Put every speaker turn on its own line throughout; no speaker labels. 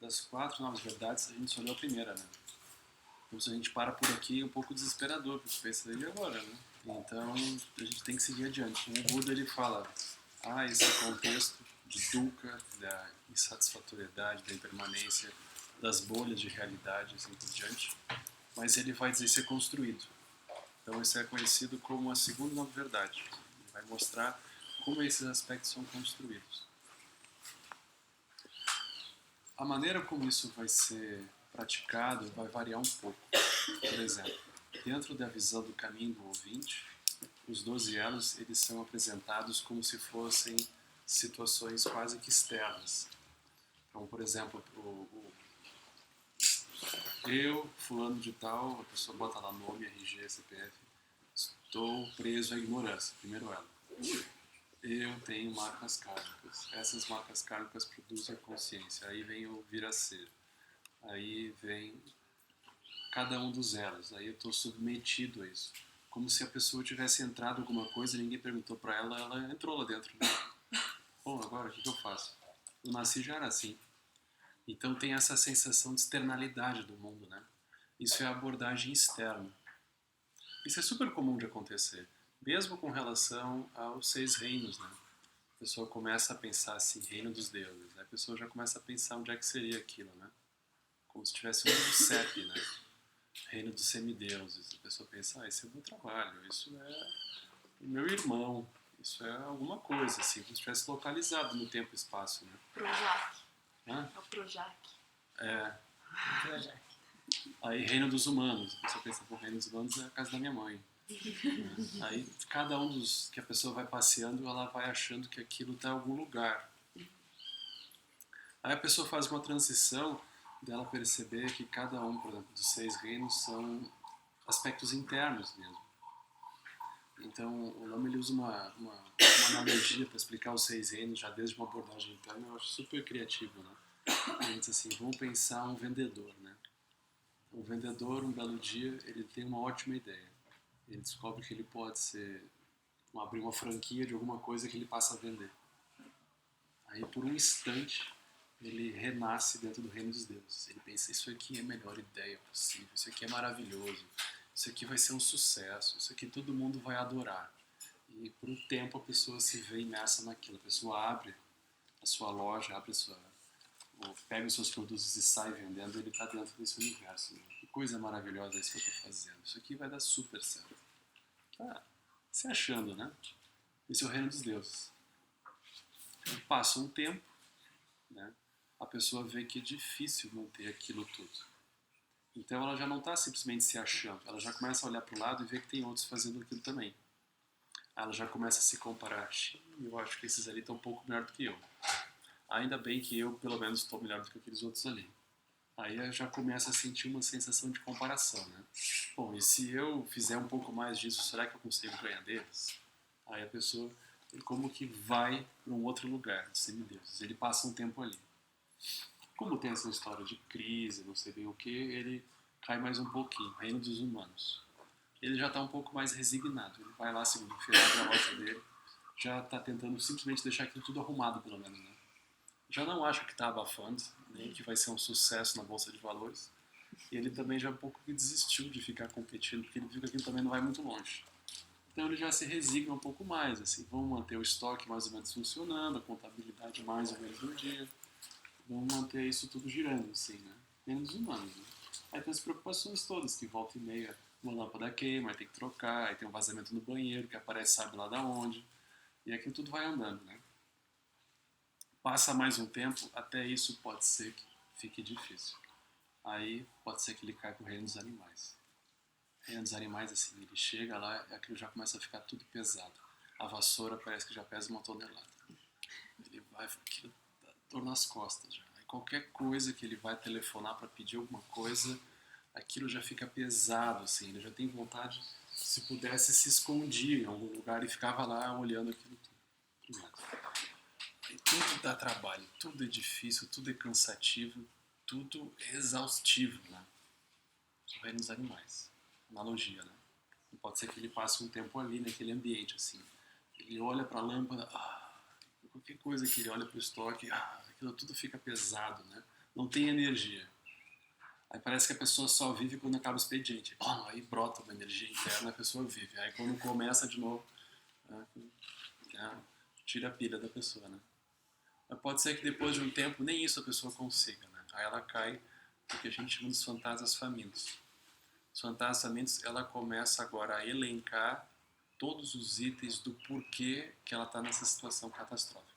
das 4 novas verdades, a gente só leu a primeira, né? Então, se a gente para por aqui, é um pouco desesperador, porque pensa, e agora, né? Então, a gente tem que seguir adiante. O Buda, ele fala, esse contexto de dukkha, da insatisfatoriedade, da impermanência, das bolhas de realidade, assim por diante, mas ele vai dizer ser construído. Então, isso é conhecido como a segunda nova verdade. Ele vai mostrar como esses aspectos são construídos. A maneira como isso vai ser praticado vai variar um pouco. Por exemplo, dentro da visão do caminho do ouvinte, os 12 elos eles são apresentados como se fossem situações quase que externas. Então, por exemplo, eu, fulano de tal, a pessoa bota lá nome, RG, CPF, estou preso à ignorância, primeiro elo. Eu tenho marcas kármicas. Essas marcas kármicas produzem a consciência. Aí vem o vir a ser. Aí vem cada um dos elos. Aí eu estou submetido a isso. Como se a pessoa tivesse entrado em alguma coisa e ninguém perguntou para ela, ela entrou lá dentro. Bom, agora o que eu faço? Eu nasci já era assim. Então tem essa sensação de externalidade do mundo, né? Isso é a abordagem externa. Isso é super comum de acontecer, mesmo com relação aos 6 reinos, né? A pessoa começa a pensar assim, reino dos deuses, né? A pessoa já começa a pensar onde é que seria aquilo, né? Como se tivesse um CEP, né? Reino dos semideuses. A pessoa pensa, esse é o meu trabalho, isso é o meu irmão, isso é alguma coisa, assim, como se estivesse localizado no tempo e espaço, né?
Projac.
Hã?
É o Projac.
Projac.
Aí, reino dos humanos. A pessoa pensa, o reino dos humanos é a casa da minha mãe. Aí, cada um dos que a pessoa vai passeando, ela vai achando que aquilo está em algum lugar. Aí a pessoa faz uma transição dela perceber que cada um, por exemplo, dos 6 reinos são aspectos internos mesmo. Então, o Lama ele usa uma analogia para explicar os 6 reinos, já desde uma abordagem interna, eu acho super criativo, né? Ele diz assim, vamos pensar um vendedor, né? O vendedor, um belo dia, ele tem uma ótima ideia. Ele descobre que ele pode abrir uma franquia de alguma coisa que ele passa a vender. Aí, por um instante, ele renasce dentro do reino dos deuses. Ele pensa, isso aqui é a melhor ideia possível, isso aqui é maravilhoso, isso aqui vai ser um sucesso, isso aqui todo mundo vai adorar. E por um tempo a pessoa se vê imersa naquilo, a pessoa abre a sua loja, pega os seus produtos e sai vendendo, ele está dentro desse universo. Né? Que coisa maravilhosa isso que eu estou fazendo, isso aqui vai dar super certo. Tá se achando, né? Esse é o reino dos deuses. Passa um tempo, né? A pessoa vê que é difícil manter aquilo tudo. Então ela já não está simplesmente se achando, ela já começa a olhar para o lado e ver que tem outros fazendo aquilo também. Ela já começa a se comparar. Eu acho que esses ali estão um pouco melhor do que eu. Ainda bem que eu, pelo menos, estou melhor do que aqueles outros ali. Aí eu já começa a sentir uma sensação de comparação, né? Bom, e se eu fizer um pouco mais disso, será que eu consigo ganhar deles? Aí a pessoa como que vai para um outro lugar, de semideuses. Ele passa um tempo ali. Como tem essa história de crise, não sei bem o que, ele cai mais um pouquinho, reino dos humanos. Ele já está um pouco mais resignado. Ele vai lá, segunda-feira, abre a loja dele, já está tentando simplesmente deixar aquilo tudo arrumado, pelo menos, né? Já não acha que está abafando, nem que vai ser um sucesso na Bolsa de Valores. E ele também já um pouco desistiu de ficar competindo, porque ele viu que aquilo também não vai muito longe. Então ele já se resigna um pouco mais, assim, vamos manter o estoque mais ou menos funcionando, a contabilidade mais ou menos no dia, vamos manter isso tudo girando, assim, né? Menos humanos, né? Aí tem as preocupações todas, que volta e meia uma lâmpada queima, aí tem que trocar, aí tem um vazamento no banheiro, que aparece sabe lá da onde, e aquilo tudo vai andando, né? Passa mais um tempo, até isso pode ser que fique difícil. Aí pode ser que ele caia pro reino dos animais. O reino dos animais, assim, ele chega lá e aquilo já começa a ficar tudo pesado. A vassoura parece que já pesa 1 tonelada. Ele vai, aquilo dá dor nas costas já. Aí qualquer coisa que ele vai telefonar para pedir alguma coisa, aquilo já fica pesado, assim. Ele já tem vontade, se pudesse, se escondia em algum lugar e ficava lá olhando aquilo tudo. E tudo dá trabalho, tudo é difícil, tudo é cansativo, tudo é exaustivo, né? O reino dos animais. Analogia, né? E pode ser que ele passe um tempo ali naquele ambiente, assim. Ele olha para a lâmpada, qualquer coisa que ele olha para o estoque, aquilo tudo fica pesado, né? não tem energia. Aí parece que a pessoa só vive quando acaba o expediente. Bom, aí brota uma energia interna, a pessoa vive. Aí quando começa de novo, né, tira a pilha da pessoa, né? Mas pode ser que depois de um tempo nem isso a pessoa consiga, né? Aí ela cai no que a gente chama de fantasmas famintos. Os fantasmas famintos, ela começa agora a elencar todos os itens do porquê que ela está nessa situação catastrófica.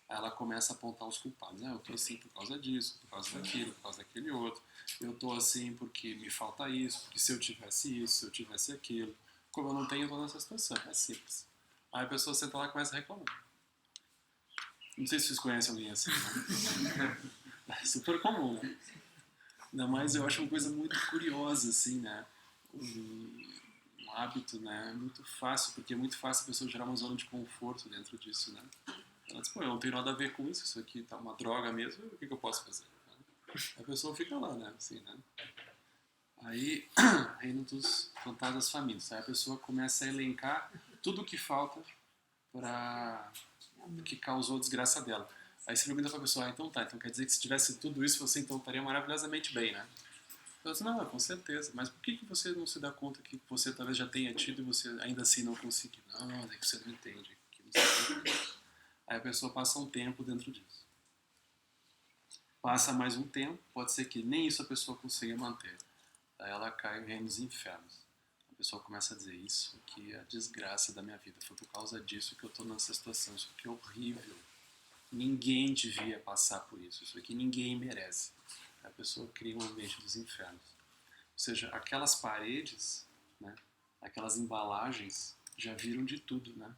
Aí ela começa a apontar os culpados. Eu estou assim por causa disso, por causa daquilo, por causa daquele outro. Eu estou assim porque me falta isso, porque se eu tivesse isso, se eu tivesse aquilo. Como eu não tenho, eu estou nessa situação. É simples. Aí a pessoa senta lá e começa a reclamar. Não sei se vocês conhecem alguém assim, né? É super comum, né? Ainda mais eu acho uma coisa muito curiosa, assim, né? Um hábito, né? Muito fácil, porque é muito fácil a pessoa gerar uma zona de conforto dentro disso, né? Ela diz, pô, eu não tenho nada a ver com isso aqui tá uma droga mesmo, o que eu posso fazer? A pessoa fica lá, né? Assim, né? Aí, reino dos fantasmas famintos. Aí a pessoa começa a elencar tudo o que falta para que causou a desgraça dela. Aí você pergunta pra pessoa, então tá, então quer dizer que se tivesse tudo isso, você então estaria maravilhosamente bem, né? Eu disse, não, com certeza, mas por que você não se dá conta que você talvez já tenha tido e você ainda assim não conseguiu? Não, é que você não entende. Aí a pessoa passa um tempo dentro disso. Passa mais um tempo, pode ser que nem isso a pessoa consiga manter. Aí ela cai em reino dos infernos. A pessoa começa a dizer, isso aqui é a desgraça da minha vida, foi por causa disso que eu estou nessa situação, isso aqui é horrível. Ninguém devia passar por isso, isso aqui ninguém merece. A pessoa cria um ambiente dos infernos. Ou seja, aquelas paredes, né, aquelas embalagens já viram de tudo, né?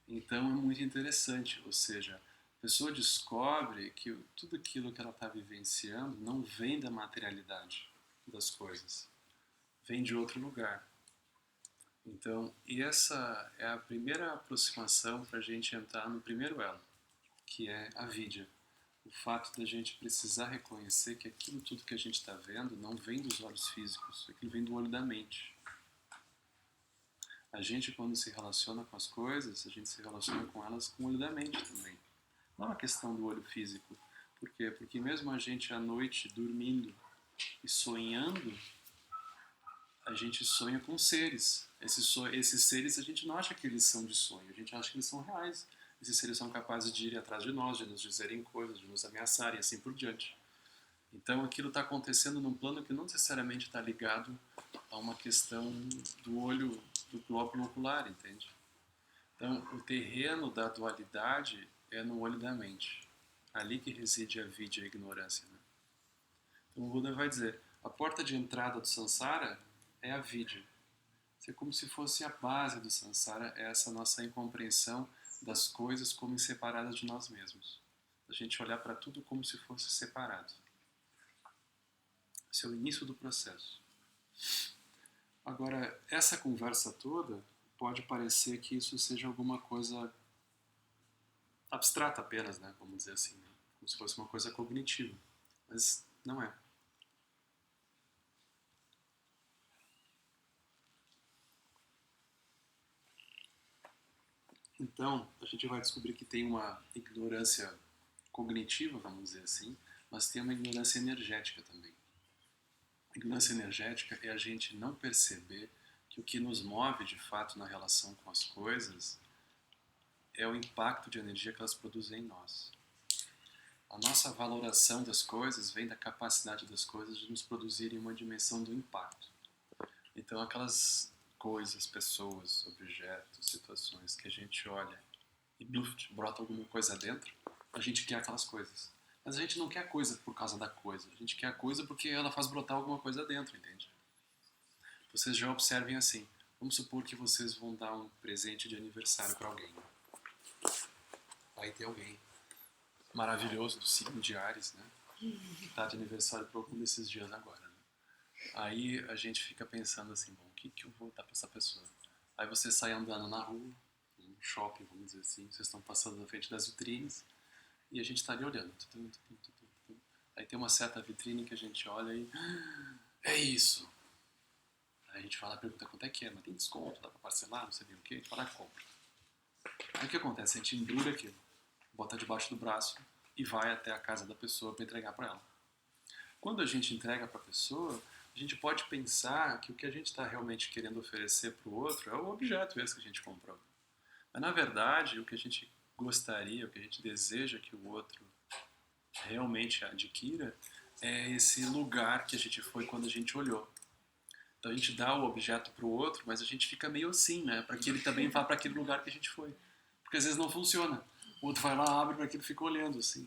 Então é muito interessante, ou seja, a pessoa descobre que tudo aquilo que ela está vivenciando não vem da materialidade das coisas, vem de outro lugar. Então, essa é a primeira aproximação para a gente entrar no primeiro elo, que é a vidya. O fato da gente precisar reconhecer que aquilo tudo que a gente está vendo não vem dos olhos físicos, aquilo vem do olho da mente. A gente, quando se relaciona com as coisas, a gente se relaciona com elas com o olho da mente também. Não é uma questão do olho físico. Por quê? Porque mesmo a gente à noite dormindo e sonhando, a gente sonha com seres. Esses seres a gente não acha que eles são de sonho, a gente acha que eles são reais. Esses seres são capazes de ir atrás de nós, de nos dizerem coisas, de nos ameaçarem e assim por diante. Então aquilo está acontecendo num plano que não necessariamente está ligado a uma questão do olho, do glóbulo ocular, entende? Então o terreno da dualidade é no olho da mente. Ali que reside a vidya e a ignorância. Né? Então o Buda vai dizer, a porta de entrada do samsara é a vidya. É como se fosse a base do samsara, é essa nossa incompreensão das coisas como separadas de nós mesmos. A gente olhar para tudo como se fosse separado. Esse é o início do processo. Agora, essa conversa toda pode parecer que isso seja alguma coisa abstrata apenas, né? Vamos dizer assim, né? Como se fosse uma coisa cognitiva. Mas não é. Então, a gente vai descobrir que tem uma ignorância cognitiva, vamos dizer assim, mas tem uma ignorância energética também. A ignorância energética é a gente não perceber que o que nos move de fato na relação com as coisas é o impacto de energia que elas produzem em nós. A nossa valoração das coisas vem da capacidade das coisas de nos produzirem uma dimensão do impacto. Então, aquelas coisas, pessoas, objetos, situações que a gente olha e brota alguma coisa dentro, a gente quer aquelas coisas. Mas a gente não quer a coisa por causa da coisa. A gente quer a coisa porque ela faz brotar alguma coisa dentro, entende? Vocês já observem assim. Vamos supor que vocês vão dar um presente de aniversário para alguém. Vai ter alguém maravilhoso do signo de Áries, né? Que tá de aniversário por algum desses dias agora, né? Aí a gente fica pensando assim, bom, o que eu vou dar para essa pessoa? Aí você sai andando na rua, no shopping, vamos dizer assim, vocês estão passando na frente das vitrines e a gente está ali olhando. Aí tem uma certa vitrine que a gente olha e... é isso! Aí a gente fala, pergunta quanto é que é, mas tem desconto, dá para parcelar, não sei bem o que, a gente fala, compra. Aí o que acontece? A gente embrulha aquilo, bota debaixo do braço e vai até a casa da pessoa para entregar para ela. Quando a gente entrega para a pessoa, a gente pode pensar que o que a gente está realmente querendo oferecer para o outro é o objeto esse que a gente comprou. Mas, na verdade, o que a gente gostaria, o que a gente deseja que o outro realmente adquira é esse lugar que a gente foi quando a gente olhou. Então a gente dá o objeto para o outro, mas a gente fica meio assim, né? Para que ele também vá para aquele lugar que a gente foi. Porque às vezes não funciona. O outro vai lá, abre para aquilo e fica olhando assim.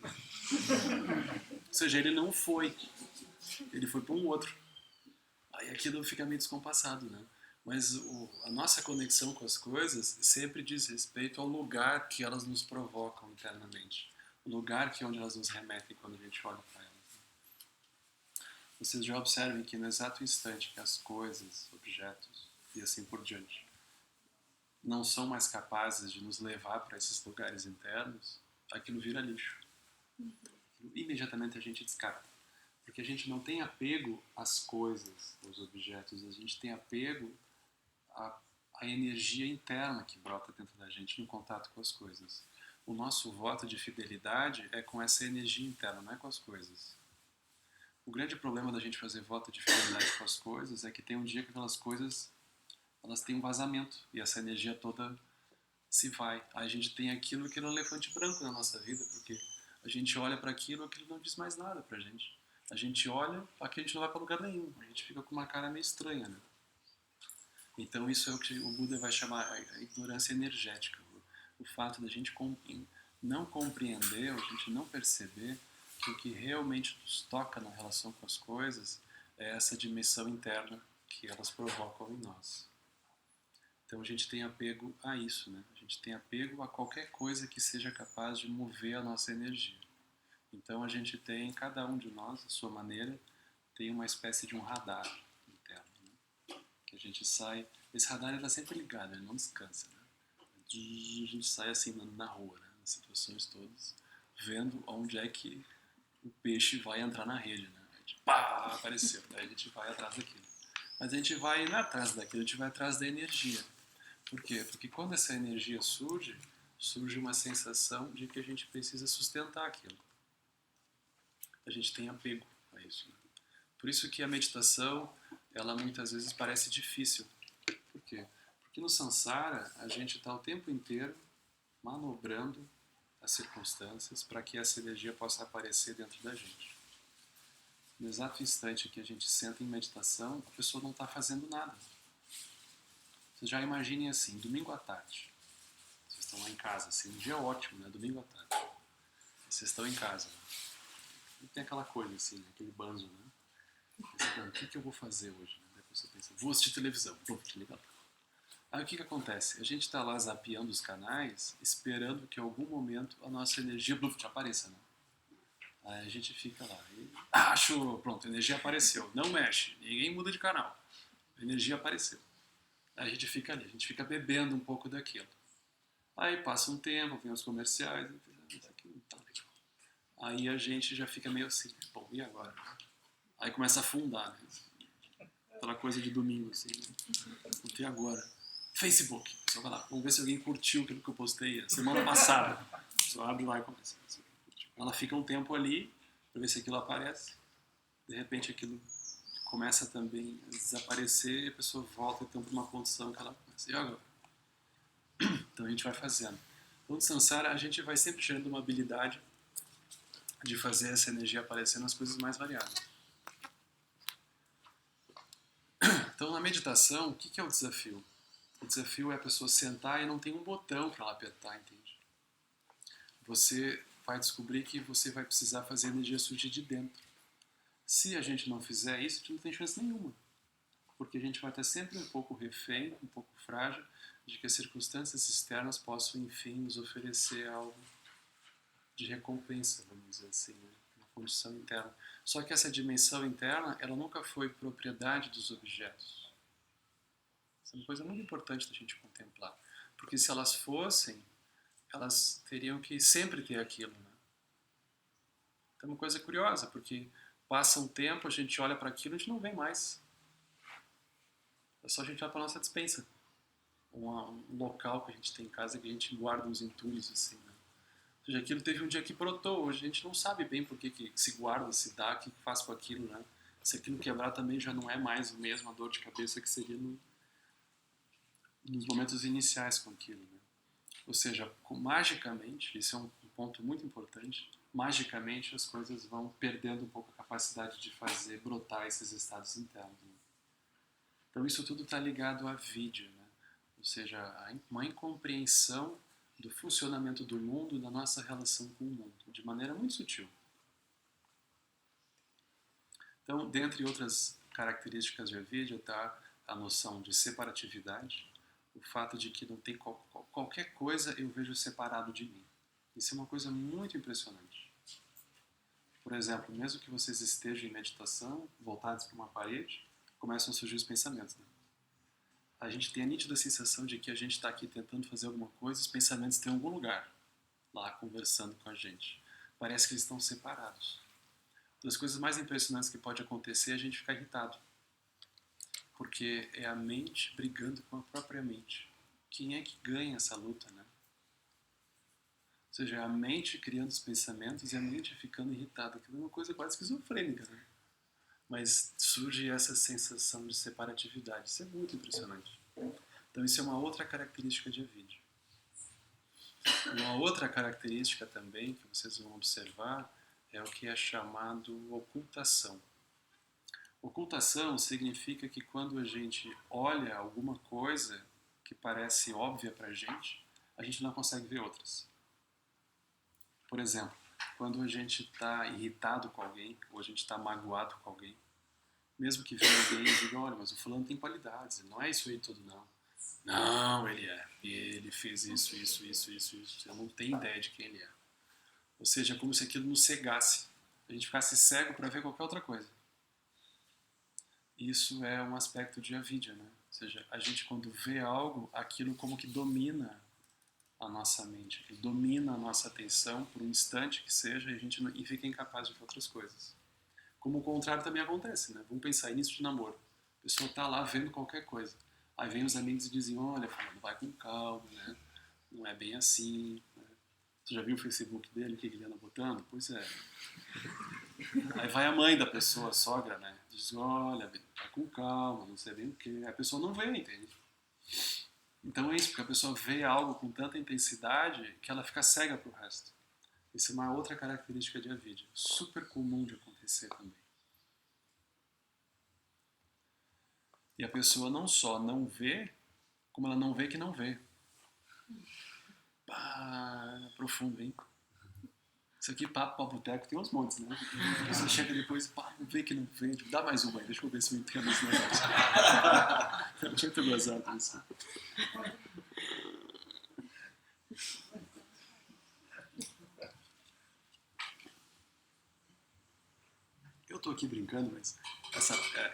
Ou seja, ele não foi. Ele foi para um outro. Aí aquilo fica meio descompassado, né? Mas a nossa conexão com as coisas sempre diz respeito ao lugar que elas nos provocam internamente. O lugar que é onde elas nos remetem quando a gente olha para elas. Vocês já observem que no exato instante que as coisas, objetos e assim por diante não são mais capazes de nos levar para esses lugares internos, aquilo vira lixo. Imediatamente a gente descarta. Porque a gente não tem apego às coisas, aos objetos, a gente tem apego à energia interna que brota dentro da gente no contato com as coisas. O nosso voto de fidelidade é com essa energia interna, não é com as coisas. O grande problema da gente fazer voto de fidelidade com as coisas é que tem um dia que aquelas coisas elas têm um vazamento e essa energia toda se vai. Aí a gente tem aquilo que é um elefante branco na nossa vida, porque a gente olha para aquilo não diz mais nada pra gente. A gente olha, aqui a gente não vai para lugar nenhum. A gente fica com uma cara meio estranha, né? Então isso é o que o Buda vai chamar a ignorância energética. O fato da gente não compreender, a gente não perceber que o que realmente nos toca na relação com as coisas é essa dimensão interna que elas provocam em nós. Então a gente tem apego a isso, né? A gente tem apego a qualquer coisa que seja capaz de mover a nossa energia. Então a gente tem, cada um de nós, à sua maneira, tem uma espécie de um radar interno, né? Que a gente sai, esse radar está sempre ligado, ele não descansa, né? A gente sai assim na rua, né? Nas situações todas, vendo onde é que o peixe vai entrar na rede, né? A gente, pá, apareceu, daí a gente vai atrás daquilo. Mas a gente vai não atrás daquilo, a gente vai atrás da energia. Por quê? Porque quando essa energia surge uma sensação de que a gente precisa sustentar aquilo. A gente tem apego a isso. Né? Por isso que a meditação, ela muitas vezes parece difícil. Por quê? Porque no Sansara, a gente está o tempo inteiro manobrando as circunstâncias para que essa energia possa aparecer dentro da gente. No exato instante que a gente senta em meditação, a pessoa não está fazendo nada. Vocês já imaginem assim, domingo à tarde. Vocês estão lá em casa, assim, um dia ótimo, né? Domingo à tarde. Vocês estão em casa. E tem aquela coisa assim, né? Aquele banzo, né? Pensando, o que eu vou fazer hoje? Depois você pensa, vou assistir televisão. Pronto, legal. Aí o que acontece? A gente está lá zapeando os canais, esperando que em algum momento a nossa energia apareça, né? Aí a gente fica lá. E, achou! Pronto, a energia apareceu. Não mexe, ninguém muda de canal. A energia apareceu. Aí a gente fica ali, a gente fica bebendo um pouco daquilo. Aí passa um tempo, vem os comerciais, isso aqui não tá legal. Aí a gente já fica meio assim, bom, e agora? Aí começa a afundar, né? Aquela coisa de domingo, assim, né? E agora? Facebook. Só vai lá, vamos ver se alguém curtiu aquilo que eu postei semana passada. Só abre lá e começa. Ela fica um tempo ali, para ver se aquilo aparece. De repente aquilo começa também a desaparecer e a pessoa volta então para uma condição que ela começa. E agora? Então a gente vai fazendo. Então, no Sansara, a gente vai sempre gerando uma habilidade de fazer essa energia aparecer nas coisas mais variadas. Então, na meditação, o que é o desafio? O desafio é a pessoa sentar e não tem um botão para ela apertar, entende? Você vai descobrir que você vai precisar fazer a energia surgir de dentro. Se a gente não fizer isso, a gente não tem chance nenhuma. Porque a gente vai estar sempre um pouco refém, um pouco frágil, de que as circunstâncias externas possam, enfim, nos oferecer algo de recompensa, vamos dizer assim, né? Uma condição interna. Só que essa dimensão interna, ela nunca foi propriedade dos objetos. Isso é uma coisa muito importante da gente contemplar. Porque se elas fossem, elas teriam que sempre ter aquilo, né? Então é uma coisa curiosa, porque passa um tempo, a gente olha para aquilo e a gente não vê mais. É só a gente olhar para a nossa despensa. Um local que a gente tem em casa que a gente guarda uns entulhos assim, né? Ou seja, aquilo teve um dia que brotou, hoje a gente não sabe bem por que se guarda, se dá, o que faz com aquilo, né? Se aquilo quebrar também já não é mais a mesma dor de cabeça que seria nos momentos iniciais com aquilo, né? Ou seja, magicamente, isso é um ponto muito importante, magicamente as coisas vão perdendo um pouco a capacidade de fazer brotar esses estados internos, né? Então isso tudo está ligado à vidya, né? Ou seja, uma incompreensão do funcionamento do mundo, da nossa relação com o mundo, de maneira muito sutil. Então, dentre outras características de avidya, está a noção de separatividade, o fato de que não tem qualquer coisa eu vejo separado de mim. Isso é uma coisa muito impressionante. Por exemplo, mesmo que vocês estejam em meditação, voltados para uma parede, começam a surgir os pensamentos, né? A gente tem a nítida sensação de que a gente está aqui tentando fazer alguma coisa, os pensamentos estão em algum lugar, lá conversando com a gente. Parece que eles estão separados. Uma das coisas mais impressionantes que pode acontecer é a gente ficar irritado. Porque é a mente brigando com a própria mente. Quem é que ganha essa luta, né? Ou seja, é a mente criando os pensamentos e a mente ficando irritada. Aquilo é uma coisa quase esquizofrênica, né? Mas surge essa sensação de separatividade. Isso é muito impressionante. Então isso é uma outra característica de avidya. Uma outra característica também que vocês vão observar é o que é chamado ocultação. Ocultação significa que quando a gente olha alguma coisa que parece óbvia pra gente não consegue ver outras. Por exemplo, quando a gente está irritado com alguém, ou a gente está magoado com alguém, mesmo que venha alguém e diga, olha, mas o fulano tem qualidades, ele não é isso aí tudo não. Não, ele é. Ele fez isso. Eu não tenho ideia de quem ele é. Ou seja, é como se aquilo nos cegasse. A gente ficasse cego para ver qualquer outra coisa. Isso é um aspecto de avidya, né? Ou seja, a gente quando vê algo, aquilo como que domina a nossa mente, que domina a nossa atenção por um instante que seja e fica incapaz de ver outras coisas. Como o contrário também acontece, né? Vamos pensar início de namoro. A pessoa está lá vendo qualquer coisa. Aí vem os amigos e dizem, olha, Fernando, vai com calma, né? Não é bem assim. Né? Você já viu o Facebook dele, o que ele anda botando? Pois é. Aí vai a mãe da pessoa, a sogra, né? Diz, olha, vai com calma, não sei bem o quê. A pessoa não vê, entende? Então é isso, porque a pessoa vê algo com tanta intensidade que ela fica cega pro resto. Isso é uma outra característica de avidya. Super comum de acontecer também. E a pessoa não só não vê, como ela não vê que não vê. Pá, profundo, hein? Isso aqui, papo pra boteco, tem uns montes, né? Você chega depois, pá, não vê que não vê. Dá mais uma aí, deixa eu ver se eu entendo esse negócio. É muito gozado isso. Eu tô aqui brincando, mas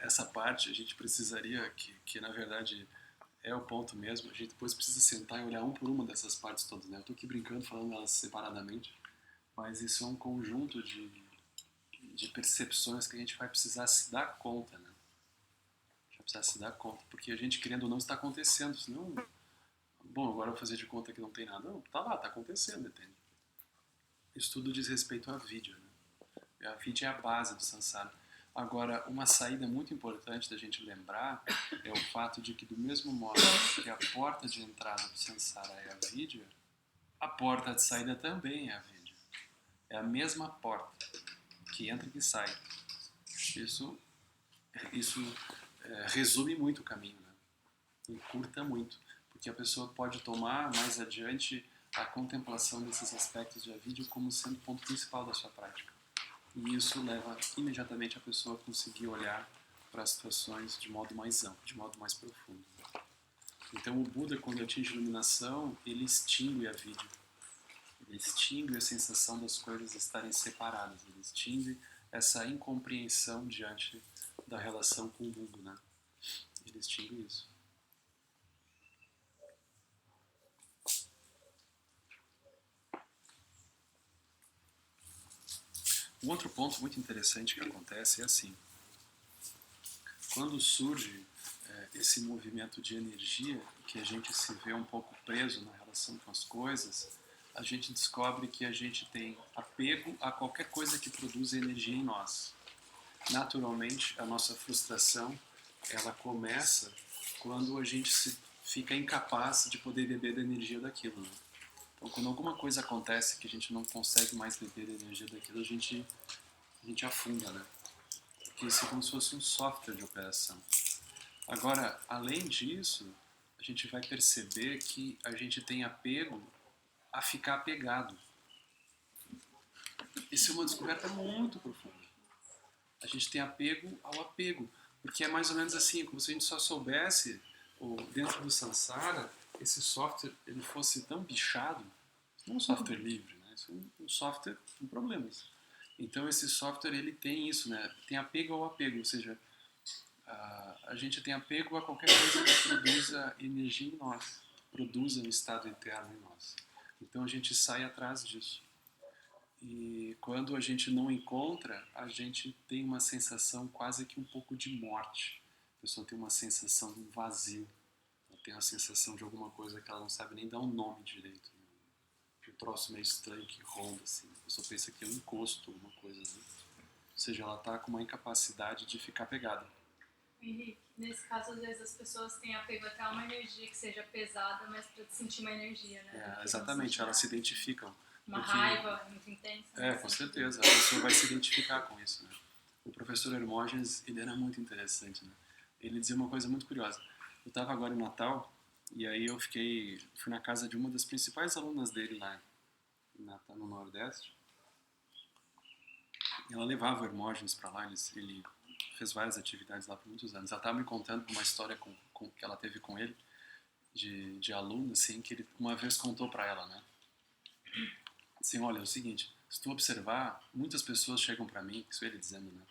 essa parte a gente precisaria, que na verdade é o ponto mesmo, a gente depois precisa sentar e olhar um por uma dessas partes todas, né? Eu tô aqui brincando, falando elas separadamente, mas isso é um conjunto de percepções que a gente vai precisar se dar conta, né? Vai precisar se dar conta, porque a gente, querendo ou não, está acontecendo, senão, bom, agora eu vou fazer de conta que não tem nada. Não, tá lá, tá acontecendo, entende? Isso tudo diz respeito à vidya, né? A vidya é a base do samsara. Agora, uma saída muito importante da gente lembrar é o fato de que, do mesmo modo que a porta de entrada do samsara é a vidya, a porta de saída também é a vidya. É a mesma porta que entra e que sai. Isso resume muito o caminho, né? Encurta muito, porque a pessoa pode tomar mais adiante a contemplação desses aspectos de avidya como sendo o ponto principal da sua prática. E isso leva imediatamente a pessoa a conseguir olhar para as situações de modo mais amplo, de modo mais profundo. Então o Buda, quando atinge a iluminação, ele extingue a vidya. Ele extingue a sensação das coisas estarem separadas. Ele extingue essa incompreensão diante da relação com o mundo, né? Ele extingue isso. Um outro ponto muito interessante que acontece é assim. Quando surge esse movimento de energia, que a gente se vê um pouco preso na relação com as coisas, a gente descobre que a gente tem apego a qualquer coisa que produza energia em nós. Naturalmente, a nossa frustração, ela começa quando a gente fica incapaz de poder beber da energia daquilo, né? Então, quando alguma coisa acontece que a gente não consegue mais beber da energia daquilo, a gente afunda, né? Porque isso é como se fosse um software de operação. Agora, além disso, a gente vai perceber que a gente tem apego a ficar apegado. Isso é uma descoberta muito profunda. A gente tem apego ao apego, porque é mais ou menos assim, como se a gente só soubesse, ou dentro do Samsara, esse software ele fosse tão bichado, não um software livre, né? Isso é um software com problemas. Então esse software ele tem isso, né? Tem apego ao apego, ou seja, a gente tem apego a qualquer coisa que produza energia em nós, produza um estado interno em nós. Então a gente sai atrás disso. E quando a gente não encontra, a gente tem uma sensação quase que um pouco de morte. A pessoa tem uma sensação de um vazio. Ela tem a sensação de alguma coisa que ela não sabe nem dar um nome direito. Um troço meio estranho que ronda, assim. A pessoa pensa que é um encosto, alguma coisa, né? Ou seja, ela está com uma incapacidade de ficar pegada.
Henrique, nesse caso, às vezes as pessoas têm apego até a uma energia que seja pesada, mas para sentir uma energia, né?
Exatamente, elas se identificam.
Uma raiva muito intensa.
Com certeza, a pessoa vai se identificar com isso, né? O professor Hermógenes, ele era muito interessante, né? Ele dizia uma coisa muito curiosa. Eu estava agora em Natal, e aí eu fui na casa de uma das principais alunas dele lá no Nordeste. Ela levava o Hermógenes para lá, ele fez várias atividades lá por muitos anos. Ela estava me contando uma história que ela teve com ele, de aluno, assim, que ele uma vez contou para ela, né? Assim, olha, é o seguinte, se tu observar, muitas pessoas chegam para mim, isso ele dizendo, né?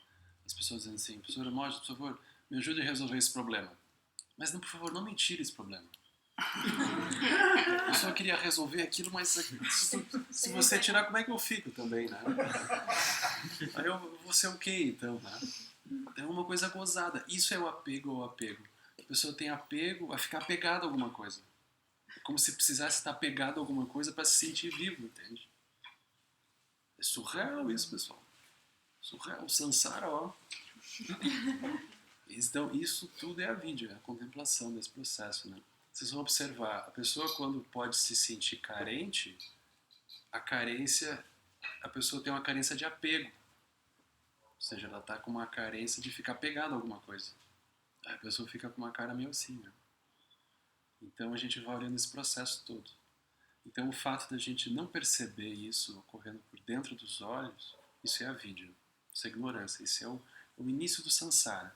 As pessoas dizendo assim, professor Hermógenes, por favor, me ajude a resolver esse problema. Mas, não, por favor, não me tire esse problema. Eu só queria resolver aquilo, mas se você tirar, como é que eu fico também, né? Aí eu vou ser o quê, então, né? É uma coisa gozada. Isso é o apego ao apego. A pessoa tem apego a ficar apegada a alguma coisa. É como se precisasse estar apegado a alguma coisa para se sentir vivo, entende? É surreal isso, pessoal. Surreal. O Samsara, ó. Então, isso tudo é a vidya, a contemplação desse processo, né? Vocês vão observar, a pessoa quando pode se sentir carente, a pessoa tem uma carência de apego. Ou seja, ela está com uma carência de ficar pegada a alguma coisa. Aí a pessoa fica com uma cara meio assim, né? Então a gente vai olhando esse processo todo. Então o fato da gente não perceber isso ocorrendo por dentro dos olhos, isso é a vidya, isso é ignorância, isso é o início do samsara.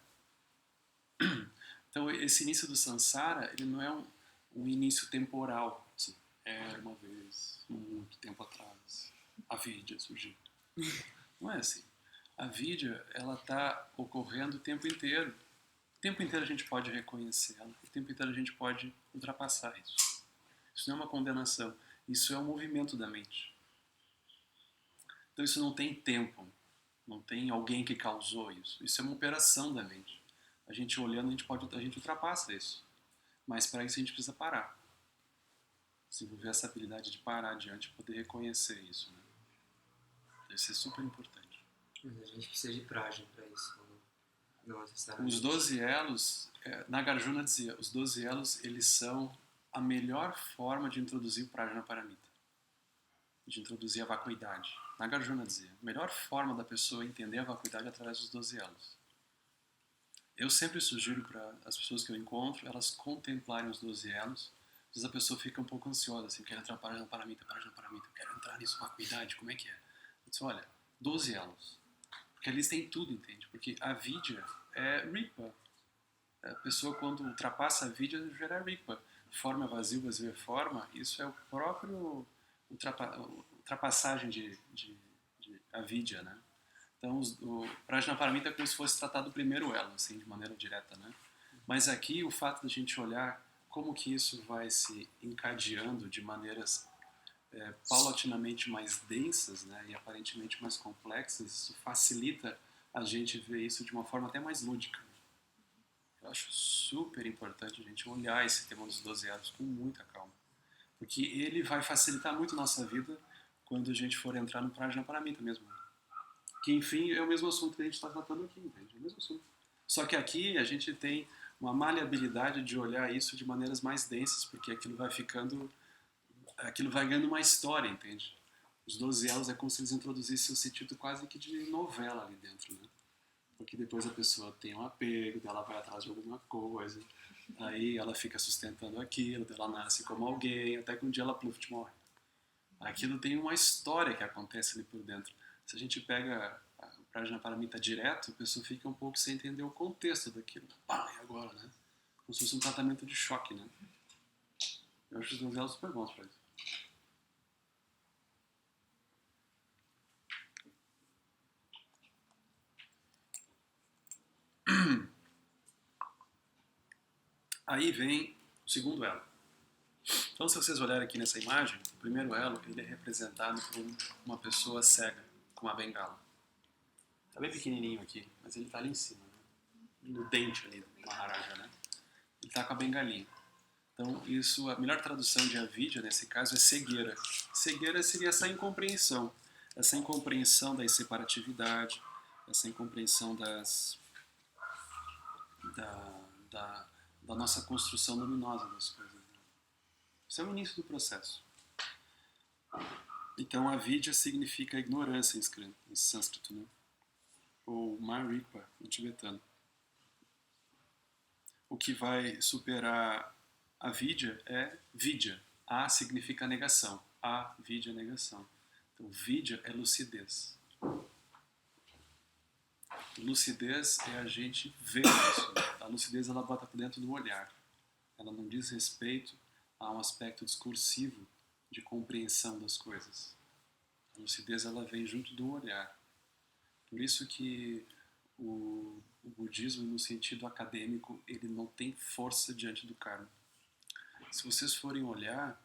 Então esse início do samsara, ele não é um início temporal. Assim, era uma vez, muito tempo atrás, a vidya surgiu. Não é assim. A vidya, ela está ocorrendo o tempo inteiro. O tempo inteiro a gente pode reconhecer ela, o tempo inteiro a gente pode ultrapassar isso. Isso não é uma condenação, isso é um movimento da mente. Então isso não tem tempo, não tem alguém que causou isso. Isso é uma operação da mente. A gente olhando, a gente ultrapassa isso. Mas para isso a gente precisa parar. Desenvolver essa habilidade de parar diante e poder reconhecer isso, né? Isso é super importante.
Mas a gente precisa de prática para isso. Não necessariamente.
Os 12 elos, Nagarjuna dizia, os 12 elos, eles são a melhor forma de introduzir o Prajnaparamita. De introduzir a vacuidade. Nagarjuna dizia, a melhor forma da pessoa entender a vacuidade é através dos 12 elos. Eu sempre sugiro para as pessoas que eu encontro, elas contemplarem os 12 elos. Às vezes a pessoa fica um pouco ansiosa, assim, quero entrar para Prajnaparamita, eu quero entrar nisso, vacuidade, como é que é? Eu disse, olha, 12 elos. Porque eles têm tudo, entende? Porque a vidya é ripa. A pessoa, quando ultrapassa a vidya, gera ripa. Forma vazio, vazio é forma. Isso é o próprio ultrapassagem de avidya, né? Então, o Prajnaparamita é como se fosse tratado do primeiro elo, assim, de maneira direta, né? Mas aqui, o fato de a gente olhar como que isso vai se encadeando de maneiras paulatinamente mais densas, né, e aparentemente mais complexas, isso facilita a gente ver isso de uma forma até mais lúdica. Eu acho super importante a gente olhar esse tema dos 12 elos com muita calma. Porque ele vai facilitar muito a nossa vida quando a gente for entrar no Prajnaparamita mesmo. Que, enfim, é o mesmo assunto que a gente está tratando aqui, entende? É o mesmo assunto. Só que aqui a gente tem uma maleabilidade de olhar isso de maneiras mais densas, porque aquilo vai ficando... Aquilo vai ganhando uma história, entende? Os 12 elos é como se eles introduzissem um sentido quase que de novela ali dentro, né? Porque depois a pessoa tem um apego, ela vai atrás de alguma coisa, aí ela fica sustentando aquilo, ela nasce como alguém, até que um dia ela pluft morre. Aquilo tem uma história que acontece ali por dentro. Se a gente pega o Prajnaparamita direto, a pessoa fica um pouco sem entender o contexto daquilo. Pá, e agora, né? Como se fosse um tratamento de choque, né? Eu acho os 12 elos super bons pra isso. Aí vem o segundo elo. Então, se vocês olharem aqui nessa imagem, o primeiro elo ele é representado por uma pessoa cega, com uma bengala. Está bem pequenininho aqui, mas ele está ali em cima, né? No dente ali do Maharaja, né? Ele está com a bengalinha. Então, isso, a melhor tradução de avidya, nesse caso, é cegueira. Cegueira seria essa incompreensão da inseparatividade, essa incompreensão da nossa construção luminosa das coisas. Isso é o início do processo. Então, avidya significa ignorância em sânscrito, né? Ou marikpa, em tibetano. O que vai superar a vidya é vidya. A significa negação. A vidya é negação. Então, vidya é lucidez. Lucidez é a gente ver isso. A lucidez ela bota por dentro do olhar. Ela não diz respeito a um aspecto discursivo de compreensão das coisas. A lucidez ela vem junto do olhar. Por isso que o budismo, no sentido acadêmico, ele não tem força diante do karma. Se vocês forem olhar,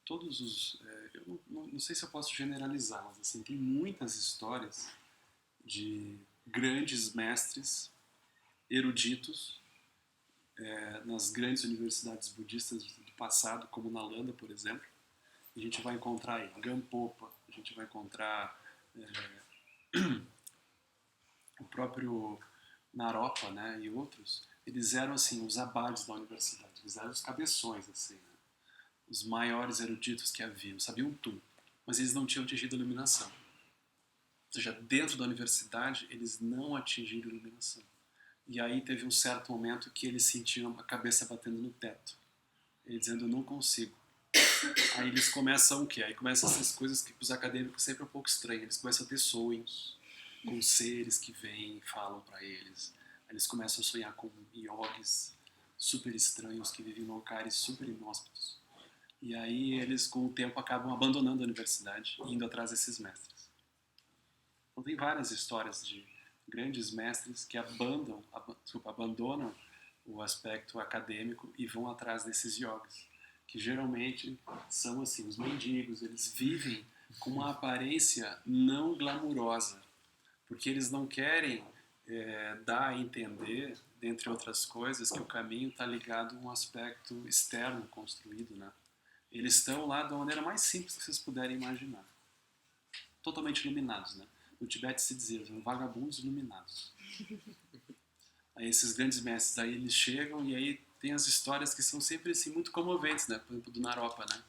todos os... eu não sei se eu posso generalizar, mas assim, tem muitas histórias de grandes mestres eruditos nas grandes universidades budistas do passado, como Nalanda, por exemplo. A gente vai encontrar aí Gampopa, a gente vai encontrar o próprio Naropa, né, e outros. Eles eram assim os abades da universidade, eles eram os cabeções, assim, né? Os maiores eruditos que haviam, sabiam tudo, mas eles não tinham atingido a iluminação. Ou seja, dentro da universidade eles não atingiram a iluminação. E aí teve um certo momento que eles sentiam a cabeça batendo no teto. Ele dizendo, eu não consigo. Aí eles começam o quê? Aí começam essas coisas que para os acadêmicos sempre é um pouco estranhas. Eles começam a ter sonhos com seres que vêm e falam para eles. Aí eles começam a sonhar com yogis super estranhos que vivem em locais super inóspitos. E aí eles, com o tempo, acabam abandonando a universidade e indo atrás desses mestres. Então tem várias histórias de grandes mestres que abandonam o aspecto acadêmico e vão atrás desses yogis, que geralmente são assim, os mendigos, eles vivem com uma aparência não glamurosa, porque eles não querem dar a entender, dentre outras coisas, que o caminho está ligado a um aspecto externo construído, né? Eles estão lá da maneira mais simples que vocês puderem imaginar, totalmente iluminados, né? No Tibete se dizia, são vagabundos iluminados. Aí esses grandes mestres, aí eles chegam e aí tem as histórias que são sempre assim, muito comoventes, né? Por exemplo, do Naropa, né?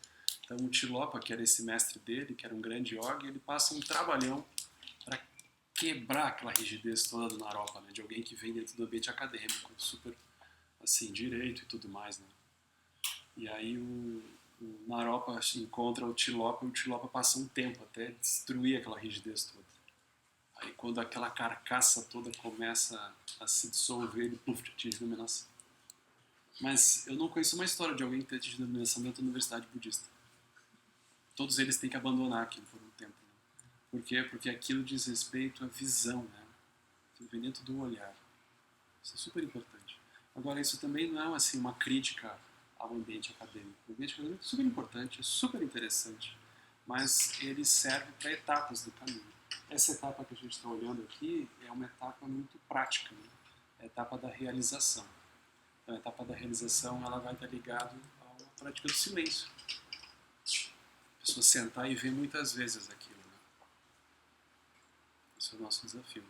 Então o Tilopa, que era esse mestre dele, que era um grande yogi, ele passa um trabalhão para quebrar aquela rigidez toda do Naropa, né? De alguém que vem dentro do ambiente acadêmico, super, assim, direito e tudo mais, né? E aí o Naropa encontra o Tilopa passa um tempo até destruir aquela rigidez toda. Aí quando aquela carcaça toda começa a se dissolver, ele atinge a iluminação. Mas eu não conheço uma história de alguém que tenha atingido a iluminação dentro da universidade budista. Todos eles têm que abandonar aquilo por um tempo. Né? Por quê? Porque aquilo diz respeito à visão, né? Aquilo vem dentro do olhar. Isso é super importante. Agora, isso também não é assim, uma crítica ao ambiente acadêmico. O ambiente acadêmico é super importante, é super interessante, mas ele serve para etapas do caminho. Essa etapa que a gente está olhando aqui é uma etapa muito prática, né? É a etapa da realização. Então, a etapa da realização ela vai estar ligada à prática do silêncio. pessoa sentar e ver muitas vezes aquilo. Né? Esse é o nosso desafio.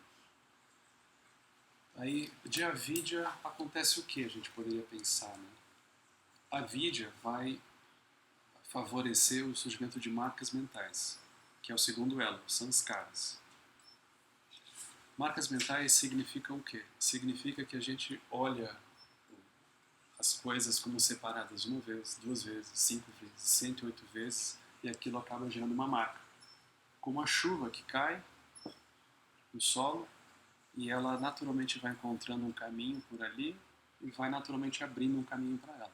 Aí, de avidya, acontece o que a gente poderia pensar? Né? A avidya vai favorecer o surgimento de marcas mentais, que é o segundo elo, sanskaras. Marcas mentais significam o quê? Significa que a gente olha as coisas como separadas uma vez, 2 vezes, 5 vezes, 108 vezes, e aquilo acaba gerando uma marca. Como a chuva que cai no solo, e ela naturalmente vai encontrando um caminho por ali, e vai naturalmente abrindo um caminho para ela.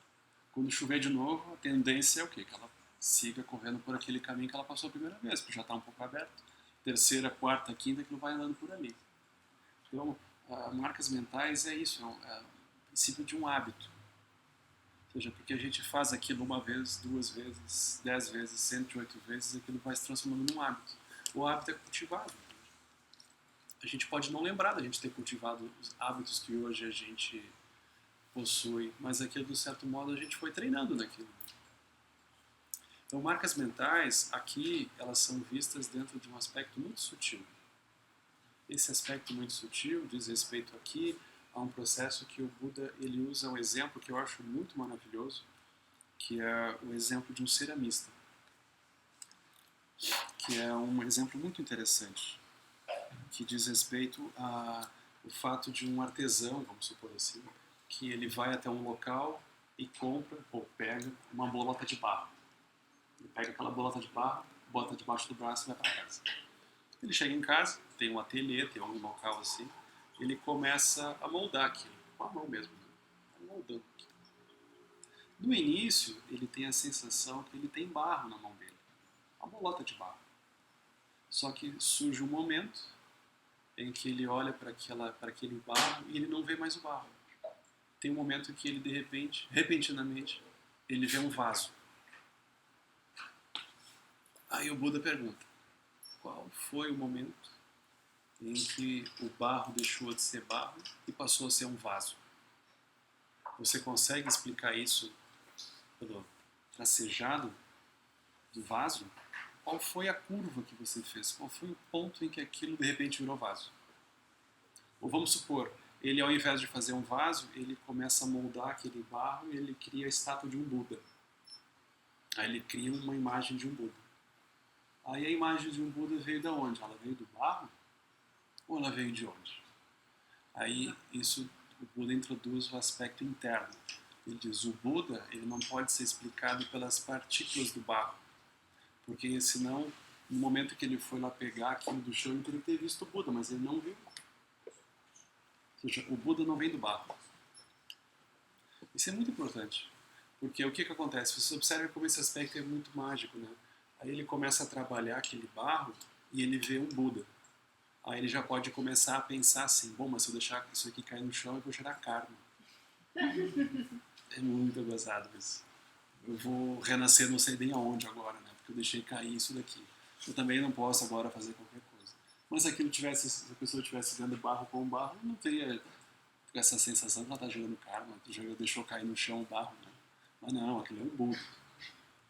Quando chover de novo, a tendência é o quê? Que ela siga correndo por aquele caminho que ela passou a primeira vez, porque já está um pouco aberto. Terceira, quarta, quinta, aquilo vai andando por ali. Então, marcas mentais é isso, é o princípio de um hábito. Ou seja, porque a gente faz aquilo uma vez, 2 vezes, 10 vezes, 108 vezes, aquilo vai se transformando num hábito. O hábito é cultivado. A gente pode não lembrar da gente ter cultivado os hábitos que hoje a gente possui, mas aquilo, de certo modo, a gente foi treinando naquilo. Então, marcas mentais, aqui, elas são vistas dentro de um aspecto muito sutil. Esse aspecto muito sutil diz respeito aqui a um processo que o Buda ele usa um exemplo que eu acho muito maravilhoso, que é o exemplo de um ceramista, que é um exemplo muito interessante, que diz respeito ao fato de um artesão, vamos supor assim, que ele vai até um local e compra ou pega uma bolota de barro. Ele pega aquela bolota de barro, bota debaixo do braço e vai para casa. Ele chega em casa, tem um ateliê, tem um local assim, ele começa a moldar aquilo, com a mão mesmo, né? Moldando aquilo. No início, ele tem a sensação que ele tem barro na mão dele, uma bolota de barro. Só que surge um momento em que ele olha para aquele barro e ele não vê mais o barro. Tem um momento em que ele, de repente, repentinamente, ele vê um vaso. Aí o Buda pergunta, qual foi o momento em que o barro deixou de ser barro e passou a ser um vaso? Você consegue explicar isso pelo tracejado do vaso? Qual foi a curva que você fez? Qual foi o ponto em que aquilo de repente virou vaso? Ou vamos supor, ele ao invés de fazer um vaso, ele começa a moldar aquele barro e ele cria a estátua de um Buda. Aí ele cria uma imagem de um Buda. Aí a imagem de um Buda veio de onde? Ela veio do barro? Ou ela veio de onde? Aí isso, o Buda introduz o aspecto interno. Ele diz, o Buda ele não pode ser explicado pelas partículas do barro. Porque senão, no momento que ele foi lá pegar aquilo do chão, ele teria que ter visto o Buda, mas ele não viu. Ou seja, o Buda não vem do barro. Isso é muito importante. Porque o que acontece? Você observa como esse aspecto é muito mágico, né? Aí ele começa a trabalhar aquele barro e ele vê um Buda. Aí ele já pode começar a pensar assim, bom, mas se eu deixar isso aqui cair no chão, eu vou gerar karma. É muito gozado isso. Eu vou renascer não sei bem aonde agora, né? Porque eu deixei cair isso daqui. Eu também não posso agora fazer qualquer coisa. Mas se a pessoa estivesse vendo barro com barro, não teria essa sensação que ela está gerando karma, que já deixou cair no chão o barro, né? Mas não, aquilo é um Buda.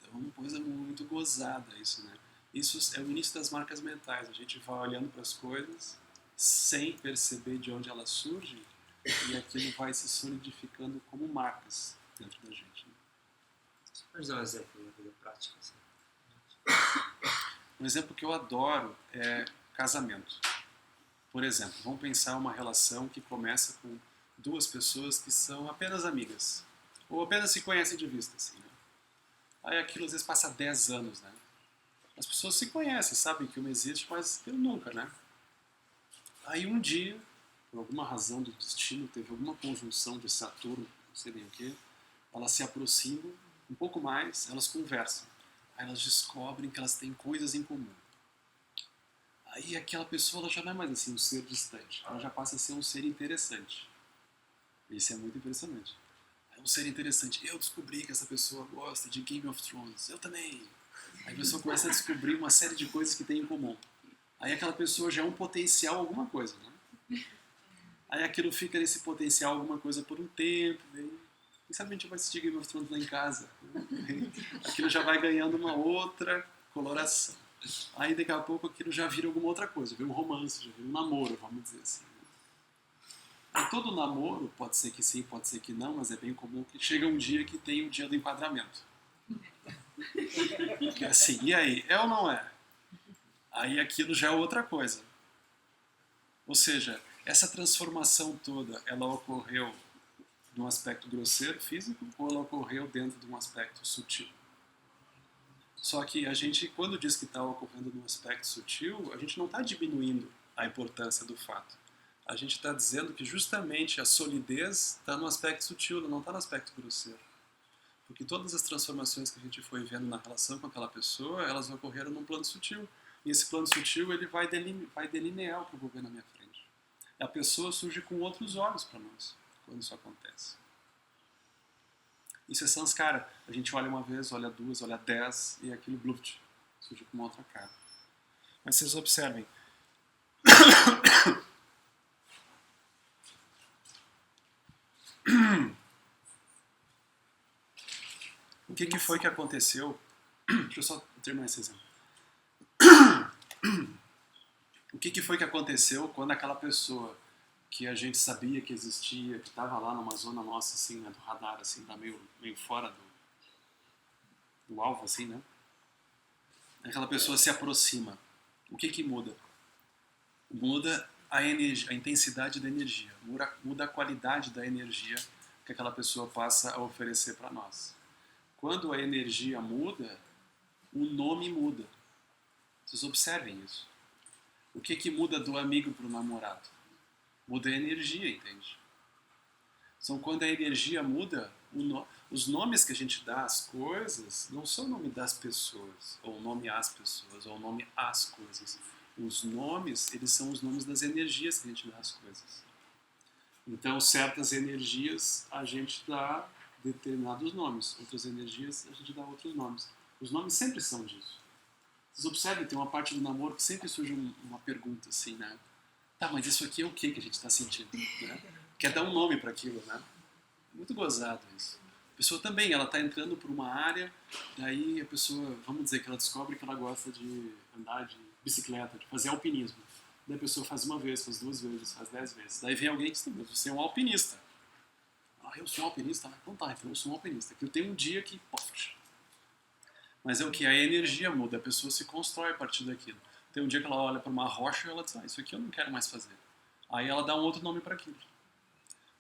É uma coisa muito gozada isso, né? Isso é o início das marcas mentais. A gente vai olhando para as coisas sem perceber de onde elas surgem e aquilo vai se solidificando como marcas dentro da gente. Né?
Você pode dar um exemplo na vida prática? Assim?
Um exemplo que eu adoro é casamento. Por exemplo, vamos pensar uma relação que começa com 2 pessoas que são apenas amigas ou apenas se conhecem de vista, assim, né? Aí aquilo às vezes passa 10 anos, né? As pessoas se conhecem, sabem que uma existe, mas eu nunca, né? Aí um dia, por alguma razão do destino, teve alguma conjunção de Saturno, não sei nem o que, elas se aproximam um pouco mais, elas conversam. Aí elas descobrem que elas têm coisas em comum. Aí aquela pessoa ela já não é mais assim um ser distante, ela já passa a ser um ser interessante. Isso é muito impressionante. É um ser interessante. Eu descobri que essa pessoa gosta de Game of Thrones. Eu também. Aí a pessoa começa a descobrir uma série de coisas que tem em comum. Aí aquela pessoa já é um potencial alguma coisa, né? Aí aquilo fica nesse potencial alguma coisa por um tempo. Quem sabe a gente vai assistir Game of Thrones lá em casa. Aquilo já vai ganhando uma outra coloração. Aí daqui a pouco aquilo já vira alguma outra coisa, vira um romance, já vira um namoro, vamos dizer assim. E todo namoro, pode ser que sim, pode ser que não, mas é bem comum que chega um dia que tem o dia do enquadramento. Que é assim, e aí, é ou não é? Aí aquilo já é outra coisa. Ou seja, essa transformação toda, ela ocorreu num aspecto grosseiro, físico, ou ela ocorreu dentro de um aspecto sutil? Só que a gente, quando diz que está ocorrendo num aspecto sutil, a gente não está diminuindo a importância do fato. A gente está dizendo que justamente a solidez está no aspecto sutil, não está no aspecto grosseiro. Porque todas as transformações que a gente foi vendo na relação com aquela pessoa, elas ocorreram num plano sutil. E esse plano sutil ele vai delinear o que eu vou ver na minha frente. A pessoa surge com outros olhos para nós, quando isso acontece. Isso é samskara. A gente olha uma vez, olha duas, olha 10, e aquilo bluft, surge com uma outra cara. Mas vocês observem. O que foi que aconteceu? Deixa eu só terminar esse exemplo. O que foi que aconteceu quando aquela pessoa que a gente sabia que existia, que estava lá numa zona nossa, assim, né, do radar, assim, tá meio fora do alvo, assim, né? Aquela pessoa se aproxima. O que muda? Muda a energia, a intensidade da energia, muda a qualidade da energia que aquela pessoa passa a oferecer para nós. Quando a energia muda, o nome muda. Vocês observem isso. O que muda do amigo para o namorado? Muda a energia, entende? Então, quando a energia muda, os nomes que a gente dá às coisas não são o nome das pessoas, ou o nome às pessoas, ou o nome às coisas. Os nomes, eles são os nomes das energias que a gente dá às coisas. Então, certas energias a gente dá determinados nomes, outras energias a gente dá outros nomes. Os nomes sempre são disso. Vocês observem, tem uma parte do namoro que sempre surge uma pergunta assim, né? Tá, mas isso aqui é o que a gente está sentindo? Né? Quer dar um nome para aquilo, né? Muito gozado isso. A pessoa também, ela está entrando por uma área, daí a pessoa, vamos dizer que ela descobre que ela gosta de andar de bicicleta, de fazer alpinismo. Daí a pessoa faz uma vez, faz 2 vezes, faz 10 vezes. Daí vem alguém e diz, mas você é um alpinista. Ah, eu sou um alpinista? Então tá, então eu sou um alpinista. Que eu tenho um dia que... Mas é o que? A energia muda, a pessoa se constrói a partir daquilo. Tem um dia que ela olha para uma rocha e ela diz, isso aqui eu não quero mais fazer. Aí ela dá um outro nome para aquilo.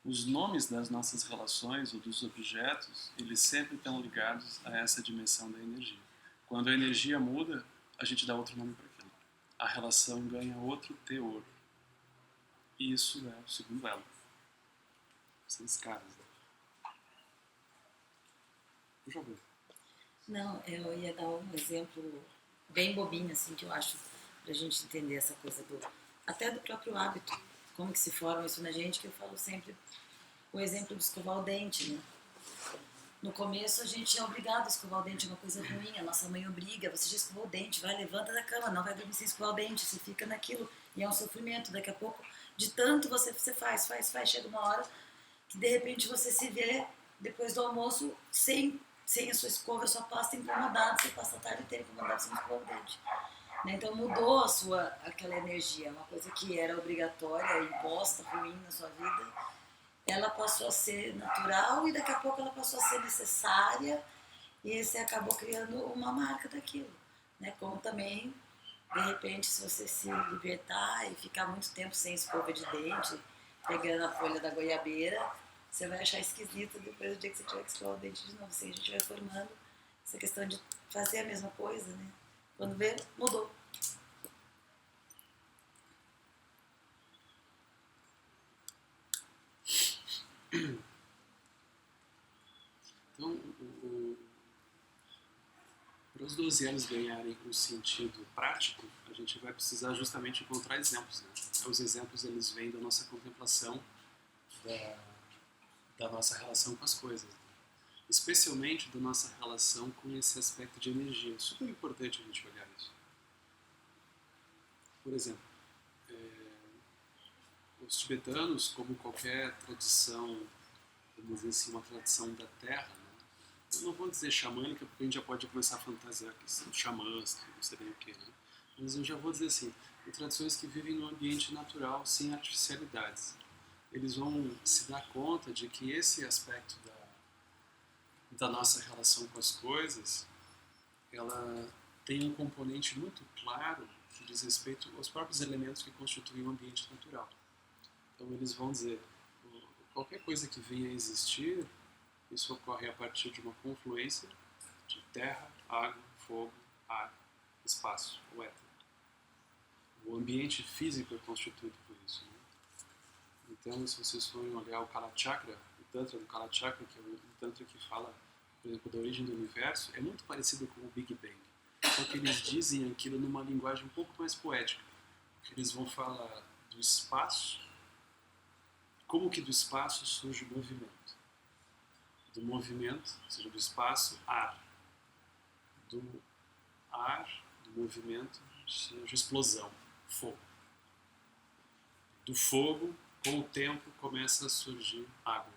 Os nomes das nossas relações ou dos objetos, eles sempre estão ligados a essa dimensão da energia. Quando a energia muda, a gente dá outro nome para aquilo. A relação ganha outro teor. E isso é o segundo elo. São os caras. Por favor.
Não, eu ia dar um exemplo bem bobinho, assim, que eu acho, pra gente entender essa coisa até do próprio hábito, como que se forma isso na gente, que eu falo sempre o exemplo de escovar o dente, né? No começo a gente é obrigado a escovar o dente, é uma coisa ruim, a nossa mãe obriga, você já escovou o dente, vai, levanta da cama, não vai dormir sem escovar o dente, você fica naquilo, e é um sofrimento, daqui a pouco, de tanto você faz, chega uma hora que de repente você se vê, depois do almoço, sem a sua escova, a sua pasta incomodada, você passa a tarde inteira incomodado sem escovar o dente. Né? Então mudou aquela energia, uma coisa que era obrigatória, imposta, ruim na sua vida, ela passou a ser natural e daqui a pouco ela passou a ser necessária e você acabou criando uma marca daquilo. Né? Como também, de repente, se você se libertar e ficar muito tempo sem escova de dente, pegando a folha da goiabeira, você vai achar esquisito depois do dia que você tiver que escovar o dente de novo. Assim a gente vai formando essa questão de fazer a mesma coisa, né? Quando vê, mudou.
Então, para os 12 anos ganharem um sentido prático, a gente vai precisar justamente encontrar exemplos. Né? Os exemplos eles vêm da nossa contemplação, da nossa relação com as coisas. Né? Especialmente da nossa relação com esse aspecto de energia. É super importante a gente olhar isso. Por exemplo, os tibetanos, como qualquer tradição, vamos dizer assim, uma tradição da terra, né? eu não vou dizer xamânica, porque a gente já pode começar a fantasiar que são xamãs, que não sei bem o que, né? Mas eu já vou dizer assim, em tradições que vivem no ambiente natural, sem artificialidades. Eles vão se dar conta de que esse aspecto da nossa relação com as coisas, ela tem um componente muito claro que diz respeito aos próprios elementos que constituem o ambiente natural. Então eles vão dizer, qualquer coisa que venha a existir, isso ocorre a partir de uma confluência de terra, água, fogo, ar, espaço, o éter. O ambiente físico é constituído por isso. Né? Então, se vocês forem olhar o Kala Chakra, o Tantra do Kala Chakra, que é o Tantra que fala, por exemplo, da origem do universo, é muito parecido com o Big Bang. Só que eles dizem aquilo numa linguagem um pouco mais poética. Eles vão falar do espaço, como que do espaço surge o movimento. Do movimento, ou seja, do espaço, ar. Do ar, do movimento, seja explosão, fogo. Do fogo, com o tempo, começa a surgir água.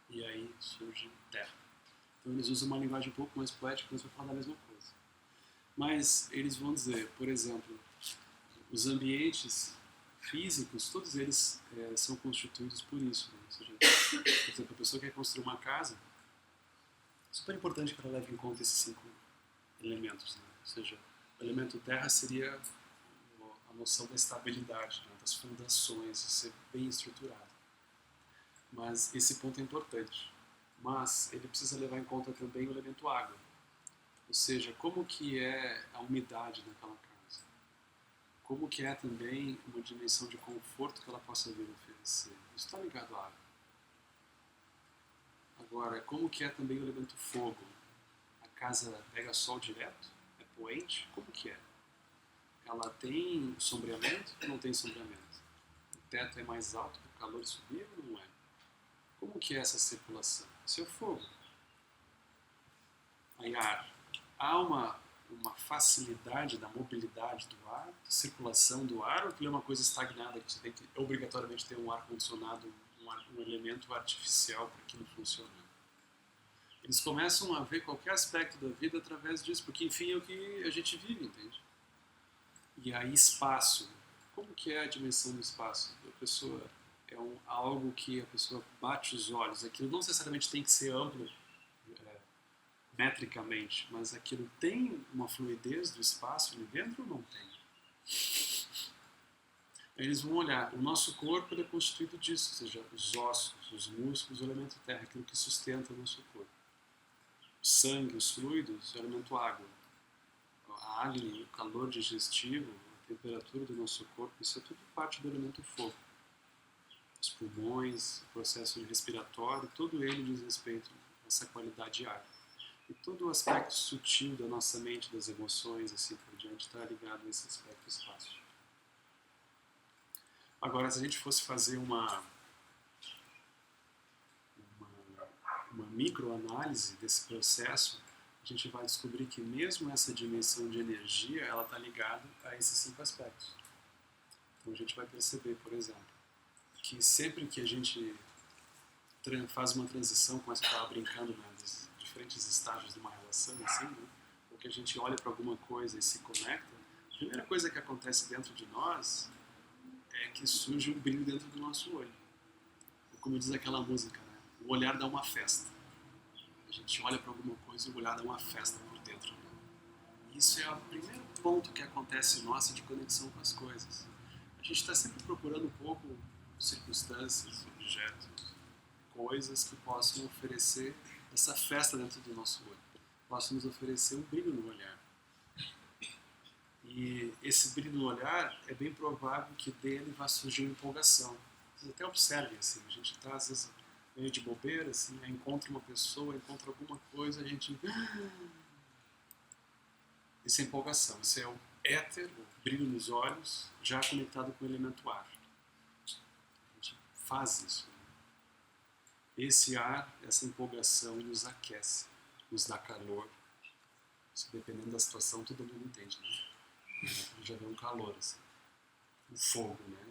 E aí surge terra. Então eles usam uma linguagem um pouco mais poética, mas vão falar da mesma coisa. Mas eles vão dizer, por exemplo, os ambientes físicos, todos eles são constituídos por isso. Né? Ou seja, por exemplo, a pessoa que quer construir uma casa, é super importante que ela leve em conta esses 5 elementos. Né? Ou seja, o elemento terra seria a noção da estabilidade, né? Das fundações, de ser bem estruturado. Mas esse ponto é importante. Mas ele precisa levar em conta também o elemento água. Ou seja, como que é a umidade naquela casa. Como que é também uma dimensão de conforto que ela possa vir oferecer. Isso está ligado à água. Agora, como que é também o elemento fogo. A casa pega sol direto? É poente? Como que é? Ela tem sombreamento ou não tem sombreamento? O teto é mais alto para o calor subir ou não é? Como que é essa circulação? Isso é o fogo. Aí ar. Há uma facilidade da mobilidade do ar, da circulação do ar, ou aquilo é uma coisa estagnada que você tem que obrigatoriamente ter um ar-condicionado, um elemento artificial para aquilo funcionar? Eles começam a ver qualquer aspecto da vida através disso, porque enfim é o que a gente vive, entende? E aí espaço. Como que é a dimensão do espaço? A pessoa é algo que a pessoa bate os olhos. Aquilo não necessariamente tem que ser amplo metricamente, mas aquilo tem uma fluidez do espaço ali dentro ou não tem? Aí eles vão olhar, o nosso corpo é constituído disso, ou seja, os ossos, os músculos, o elemento terra, aquilo que sustenta o nosso corpo. O sangue, os fluidos, o elemento água. A acne, o calor digestivo, a temperatura do nosso corpo, isso é tudo parte do elemento fogo. Os pulmões, o processo respiratório, todo ele diz respeito a essa qualidade de ar. E todo o aspecto sutil da nossa mente, das emoções, assim por diante, está ligado a esse aspecto espaço. Agora, se a gente fosse fazer uma microanálise desse processo, a gente vai descobrir que mesmo essa dimensão de energia, ela está ligada a esses 5 aspectos. Então a gente vai perceber, por exemplo, que sempre que a gente faz uma transição, como eu estava brincando, né, dos diferentes estágios de uma relação, assim, né, ou que a gente olha para alguma coisa e se conecta, a primeira coisa que acontece dentro de nós é que surge um brilho dentro do nosso olho. Como diz aquela música, né, o olhar dá uma festa. A gente olha para alguma coisa e o olhar dá uma festa por dentro. Né? Isso é o primeiro ponto que acontece nossa de conexão com as coisas. A gente está sempre procurando um pouco circunstâncias, objetos, coisas que possam oferecer essa festa dentro do nosso olho. Possam nos oferecer um brilho no olhar. E esse brilho no olhar é bem provável que dele vá surgir uma empolgação. Vocês até observem assim, a gente está às vezes meio de bobeira, assim, encontra uma pessoa, encontra alguma coisa, a gente... Isso é empolgação, isso é o éter, o brilho nos olhos, já conectado com o elemento ar. A gente faz isso. Esse ar, essa empolgação nos aquece, nos dá calor. Isso, dependendo da situação, todo mundo entende, né? Já vê um calor, assim. O fogo, né?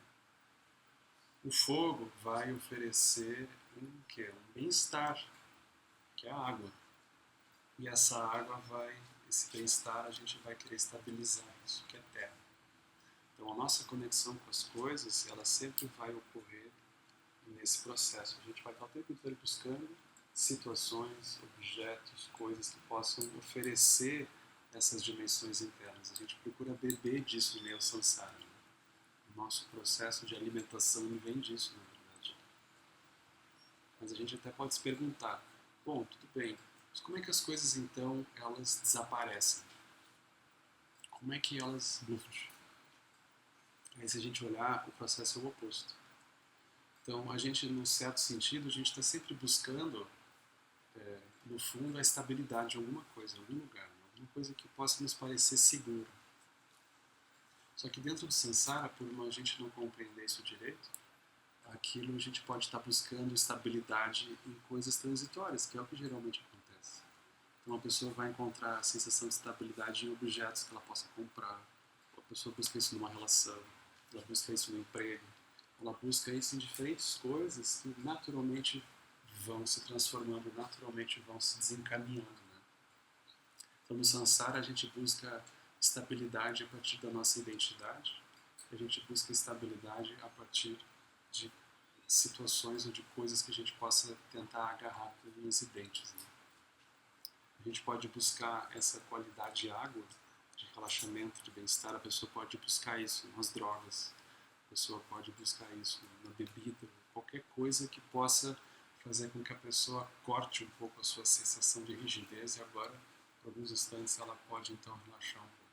O fogo vai oferecer um bem-estar, que é a água. e essa água vai, esse bem-estar, a gente vai querer estabilizar isso, que é terra. Então a nossa conexão com as coisas, ela sempre vai ocorrer nesse processo. A gente vai estar o tempo inteiro buscando situações, objetos, coisas que possam oferecer essas dimensões internas. A gente procura beber disso no meio samsara. Né? O nosso processo de alimentação ele vem disso, na verdade. Mas a gente até pode se perguntar, bom, tudo bem, mas como é que as coisas então elas desaparecem? Como é que elas bluf? Aí se a gente olhar, o processo é o oposto. Então a gente, num certo sentido, a gente está sempre buscando, no fundo, a estabilidade de alguma coisa, em algum lugar, né? Alguma coisa que possa nos parecer segura. Só que dentro do samsara, por a gente não compreender isso direito, aquilo a gente pode estar buscando estabilidade em coisas transitórias, que é o que geralmente acontece. Então a pessoa vai encontrar a sensação de estabilidade em objetos que ela possa comprar, a pessoa busca isso numa relação, ela busca isso no emprego, ela busca isso em diferentes coisas que naturalmente vão se transformando, naturalmente vão se desencaminhando. Né? Então no samsara a gente busca estabilidade a partir da nossa identidade, a gente busca estabilidade a partir de situações ou de coisas que a gente possa tentar agarrar com unhas e dentes. Né? A gente pode buscar essa qualidade de água, de relaxamento, de bem-estar, a pessoa pode buscar isso nas drogas, a pessoa pode buscar isso na bebida, qualquer coisa que possa fazer com que a pessoa corte um pouco a sua sensação de rigidez e agora, por alguns instantes, ela pode então relaxar um pouco.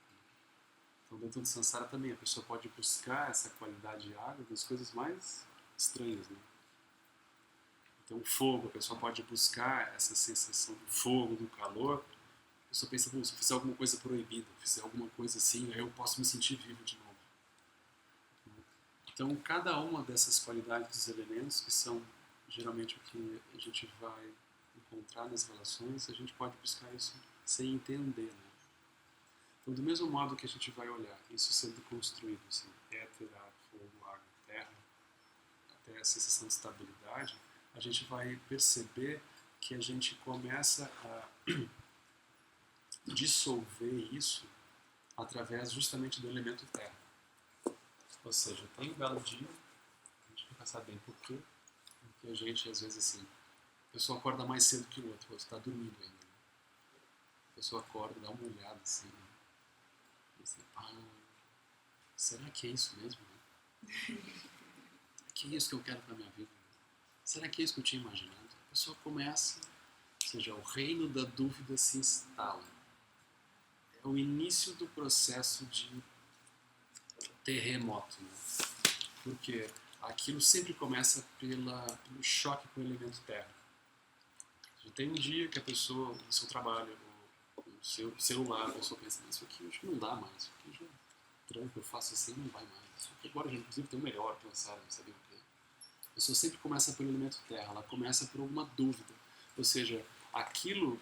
Então dentro do samsara também a pessoa pode buscar essa qualidade de água das coisas mais estranhas, né? Então o fogo, a pessoa pode buscar essa sensação do fogo, do calor. A pessoa pensa, se eu fizer alguma coisa proibida, fizer alguma coisa assim, aí eu posso me sentir vivo de novo. Então cada uma dessas qualidades dos elementos, que são geralmente o que a gente vai encontrar nas relações, a gente pode buscar isso sem entender, né? Então do mesmo modo que a gente vai olhar isso sendo construído, assim, éter, ar, fogo, água, terra, até a sensação de estabilidade, a gente vai perceber que a gente começa a dissolver isso através justamente do elemento terra. Ou seja, tem um belo dia, a gente fica sabendo por quê, porque a gente, às vezes, assim, a pessoa acorda mais cedo que o outro está dormindo ainda. Né? A pessoa acorda, dá uma olhada assim, né? E assim, será que é isso mesmo? Né? Que é isso que eu quero para minha vida? Será que é isso que eu tinha imaginado? A pessoa começa, ou seja, o reino da dúvida se instala. É o início do processo de terremoto. Né? Porque aquilo sempre começa pelo choque com o elemento terra. Já tem um dia que a pessoa, no seu trabalho, no seu celular, a pessoa pensa, isso aqui acho que não dá mais, isso aqui já tranco, eu faço assim, não vai mais. Isso aqui agora, inclusive, tem o melhor pensar, não saber o que. A pessoa sempre começa pelo elemento terra, ela começa por alguma dúvida. Ou seja, aquilo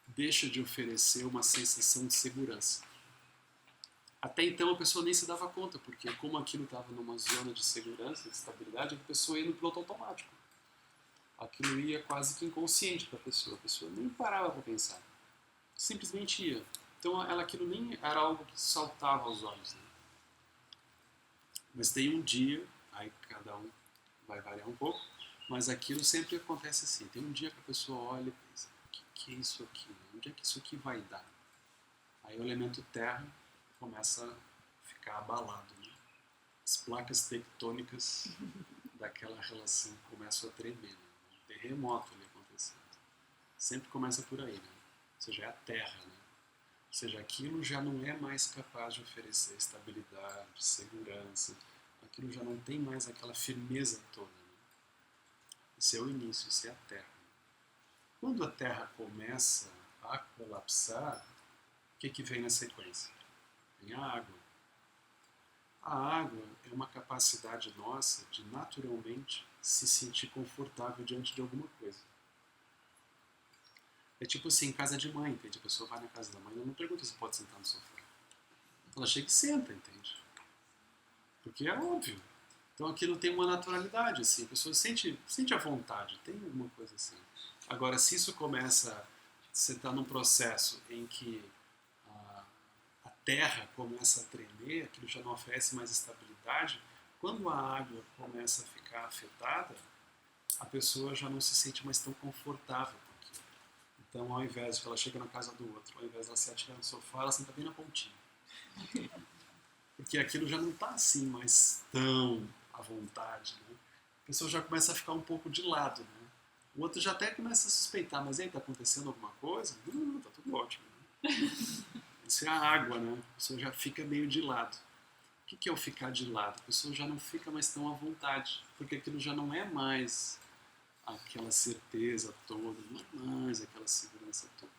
deixa de oferecer uma sensação de segurança. Até então a pessoa nem se dava conta, porque como aquilo estava numa zona de segurança, de estabilidade, a pessoa ia no piloto automático. Aquilo ia quase que inconsciente para a pessoa nem parava para pensar. Simplesmente ia. Então aquilo nem era algo que saltava aos olhos. Né? Mas tem um dia, aí cada um vai variar um pouco, mas aquilo sempre acontece assim. Tem um dia que a pessoa olha e pensa, o que é isso aqui? Onde é que isso aqui vai dar? Aí o elemento terra começa a ficar abalado. Né? As placas tectônicas daquela relação começam a tremer. Né? Um terremoto ali acontecendo. Sempre começa por aí. Né? Ou seja, é a terra. Né? Ou seja, aquilo já não é mais capaz de oferecer estabilidade, segurança. Aquilo já não tem mais aquela firmeza toda. Né? Esse é o início, isso é a terra. Quando a terra começa a colapsar, o que vem na sequência? Vem a água. A água é uma capacidade nossa de naturalmente se sentir confortável diante de alguma coisa. É tipo assim, casa de mãe, entende? A pessoa vai na casa da mãe e não pergunta se pode sentar no sofá. Ela chega e senta, entende? Porque é óbvio. Então aquilo tem uma naturalidade, assim, a pessoa sente à vontade, tem alguma coisa assim. Agora, se isso começa, você está num processo em que a terra começa a tremer, aquilo já não oferece mais estabilidade, quando a água começa a ficar afetada, a pessoa já não se sente mais tão confortável com aquilo. Então, ao invés de ela chegar na casa do outro, ao invés de ela se atirar no sofá, ela senta bem na pontinha. Porque aquilo já não está assim mais tão à vontade, né? A pessoa já começa a ficar um pouco de lado, né? O outro já até começa a suspeitar, mas aí, está acontecendo alguma coisa? Não, está tudo ótimo. Né? Isso é a água, né? A pessoa já fica meio de lado. O que é o ficar de lado? A pessoa já não fica mais tão à vontade, porque aquilo já não é mais aquela certeza toda, não é mais aquela segurança toda.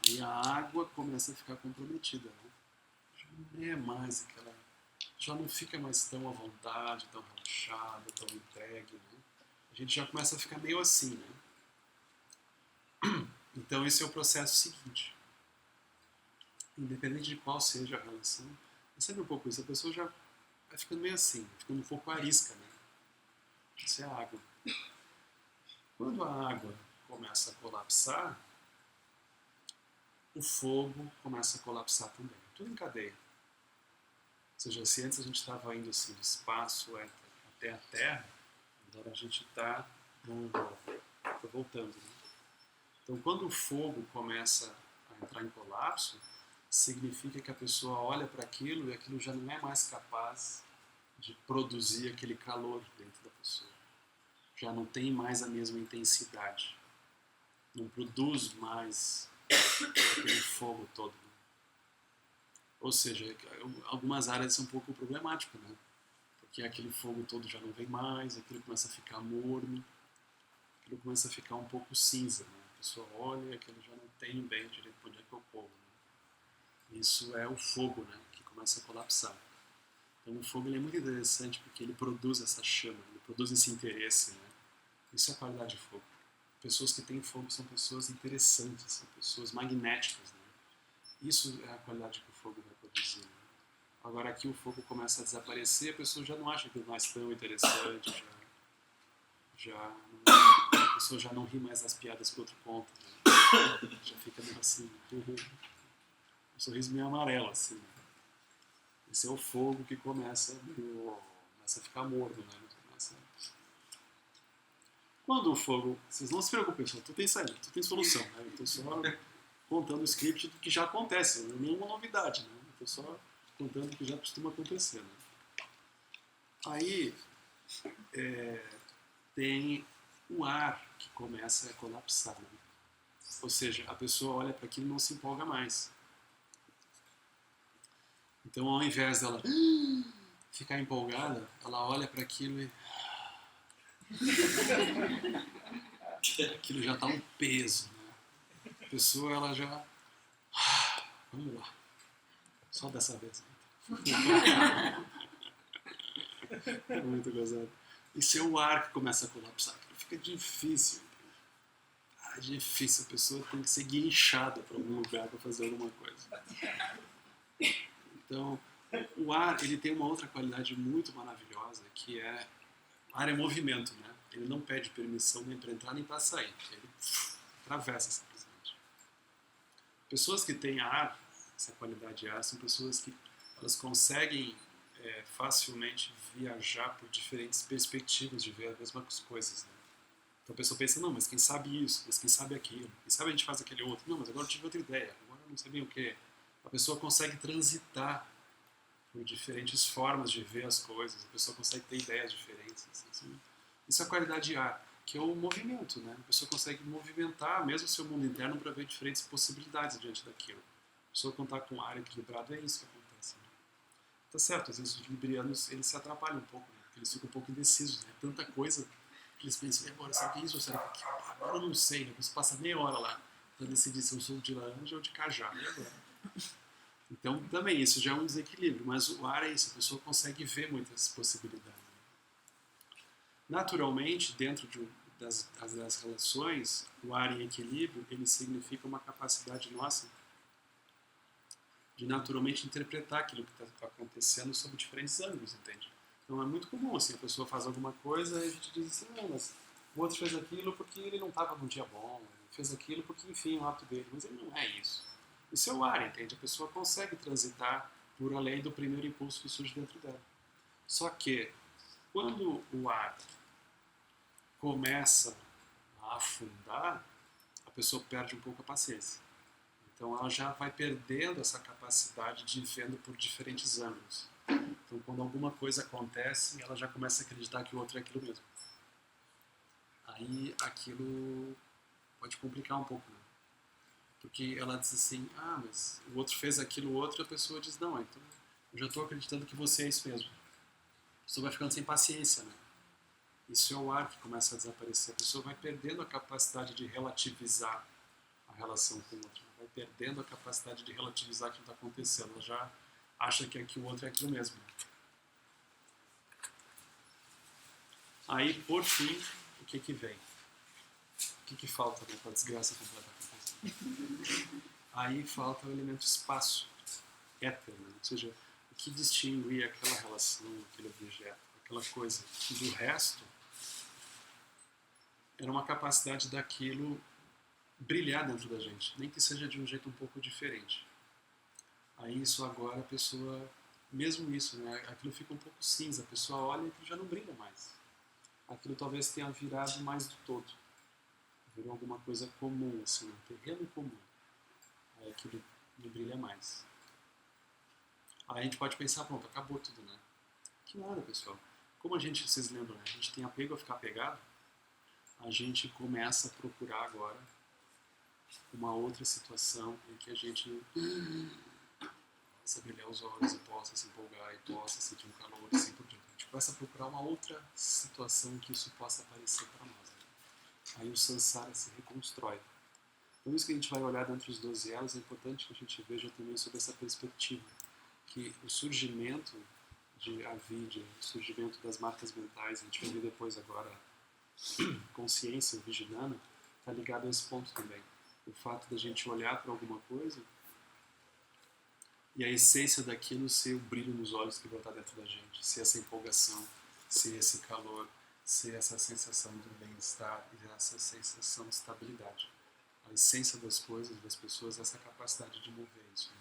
E a água começa a ficar comprometida, né? Já não é mais aquela... já não fica mais tão à vontade, tão relaxada, tão entregue, né? A gente já começa a ficar meio assim, né? Então esse é o processo seguinte. Independente de qual seja a relação, é sempre um pouco isso. A pessoa já vai ficando meio assim, ficando um pouco arisca, né? Isso é a água. Quando a água começa a colapsar, o fogo começa a colapsar também. Tudo em cadeia. Ou seja, se antes a gente estava indo assim do espaço até a Terra, agora a gente está voltando. Né? Então, quando o fogo começa a entrar em colapso, significa que a pessoa olha para aquilo e aquilo já não é mais capaz de produzir aquele calor dentro da pessoa. Já não tem mais a mesma intensidade. Não produz mais aquele fogo todo. Né? Ou seja, algumas áreas são um pouco problemáticas, né? Porque aquele fogo todo já não vem mais, aquilo começa a ficar morno, aquilo começa a ficar um pouco cinza. Né? A pessoa olha e aquilo já não tem bem direito para onde é que é o fogo. Né? Isso é o fogo, né? Que começa a colapsar. Então o fogo ele é muito interessante porque ele produz essa chama, ele produz esse interesse. Né? Isso é a qualidade de fogo. Pessoas que têm fogo são pessoas interessantes, são pessoas magnéticas. Né? Isso é a qualidade que o fogo vai produzir. Né? Agora aqui o fogo começa a desaparecer, a pessoa já não acha aquilo mais tão interessante, a pessoa já não ri mais das piadas que o outro conta. Né? Já fica meio assim, um sorriso meio amarelo assim. Né? Esse é o fogo que começa a ficar morno, né? Quando o fogo... Vocês não se preocupem, pessoal, tudo tem saída, tudo tem solução. Né? Eu estou só contando o script do que já acontece, não é nenhuma novidade. Né? Eu estou só contando o que já costuma acontecer. Né? Aí tem o ar que começa a colapsar. Né? Ou seja, a pessoa olha para aquilo e não se empolga mais. Então, ao invés dela ficar empolgada, ela olha para aquilo e... aquilo já está um peso. Né? A pessoa, ela já... vamos lá. Só dessa vez. Muito gozado. Isso é o ar que começa a colapsar. Fica difícil. É difícil. A pessoa tem que ser guinchada para algum lugar para fazer alguma coisa. Então, o ar ele tem uma outra qualidade muito maravilhosa, que é... O ar é movimento, né? Ele não pede permissão nem para entrar nem para sair. Ele atravessa simplesmente. Pessoas que têm ar, essa qualidade de ar, são pessoas que elas conseguem facilmente viajar por diferentes perspectivas de ver as mesmas coisas. Né? Então a pessoa pensa, não, mas quem sabe isso, mas quem sabe aquilo, quem sabe a gente faz aquele outro. Não, mas agora eu tive outra ideia, agora eu não sei bem o que. A pessoa consegue transitar por diferentes formas de ver as coisas, a pessoa consegue ter ideias diferentes. Assim. Isso é a qualidade de ar, que é o movimento. Né? A pessoa consegue movimentar mesmo o seu mundo interno para ver diferentes possibilidades diante daquilo. A pessoa quando está com ar equilibrado é isso que acontece. Né? Tá certo, às vezes os librianos eles se atrapalham um pouco, né? Eles ficam um pouco indecisos, né? Tanta coisa que eles pensam, e agora, será que é isso ou será que é aquilo? Agora eu não sei, né? Você passa meia hora lá para decidir se eu sou de laranja ou de cajá, e agora? Então, também, isso já é um desequilíbrio, mas o ar é isso, a pessoa consegue ver muitas possibilidades. Naturalmente, dentro das relações, o ar em equilíbrio, ele significa uma capacidade nossa de naturalmente interpretar aquilo que está acontecendo sob diferentes ângulos, entende? Então é muito comum, assim, a pessoa faz alguma coisa e a gente diz assim, não, mas o outro fez aquilo porque ele não estava num dia bom, fez aquilo porque, enfim, é o hábito dele. Mas ele não é isso. Isso é o ar, entende? A pessoa consegue transitar por além do primeiro impulso que surge dentro dela. Só que, quando o ar começa a afundar, a pessoa perde um pouco a paciência. Então ela já vai perdendo essa capacidade de ir vendo por diferentes ângulos. Então quando alguma coisa acontece, ela já começa a acreditar que o outro é aquilo mesmo. Aí aquilo pode complicar um pouco, né? Porque ela diz assim, mas o outro fez aquilo outro, e a pessoa diz, não, então eu já estou acreditando que você é isso mesmo. A pessoa vai ficando sem paciência, né? Isso é o ar que começa a desaparecer. A pessoa vai perdendo a capacidade de relativizar a relação com o outro. Vai perdendo a capacidade de relativizar o que está acontecendo. Ela já acha que o outro é aquilo mesmo. Aí, por fim, o que vem? O que falta, né, para a desgraça completa acontecer? Aí falta o elemento espaço, éter, né? Ou seja, o que distingue aquela relação, aquele objeto, aquela coisa do resto era uma capacidade daquilo brilhar dentro da gente, nem que seja de um jeito um pouco diferente. Aí isso agora a pessoa, mesmo isso, né, aquilo fica um pouco cinza, a pessoa olha e já não brilha mais. Aquilo talvez tenha virado mais do todo. Virou alguma coisa comum, assim, um terreno comum. Aí aquilo não brilha mais. Aí a gente pode pensar, pronto, acabou tudo, né? Que nada, pessoal. Como a gente, vocês lembram, né? A gente tem apego a ficar apegado, a gente começa a procurar agora uma outra situação em que a gente possa brilhar os olhos e possa se empolgar e possa sentir um calor e assim por diante. A gente começa a procurar uma outra situação em que isso possa aparecer para nós. Né? Aí o samsara se reconstrói. Por isso que a gente vai olhar dentro dos 12 elos, é importante que a gente veja também sobre essa perspectiva, que o surgimento de avidya, o surgimento das marcas mentais, a gente vai ver depois agora consciência, o vijnana, está ligado a esse ponto também. O fato da gente olhar para alguma coisa e a essência daquilo ser o brilho nos olhos que vai estar dentro da gente, ser essa empolgação, ser esse calor, ser essa sensação de bem-estar e essa sensação de estabilidade. A essência das coisas, das pessoas, é essa capacidade de mover isso. Né?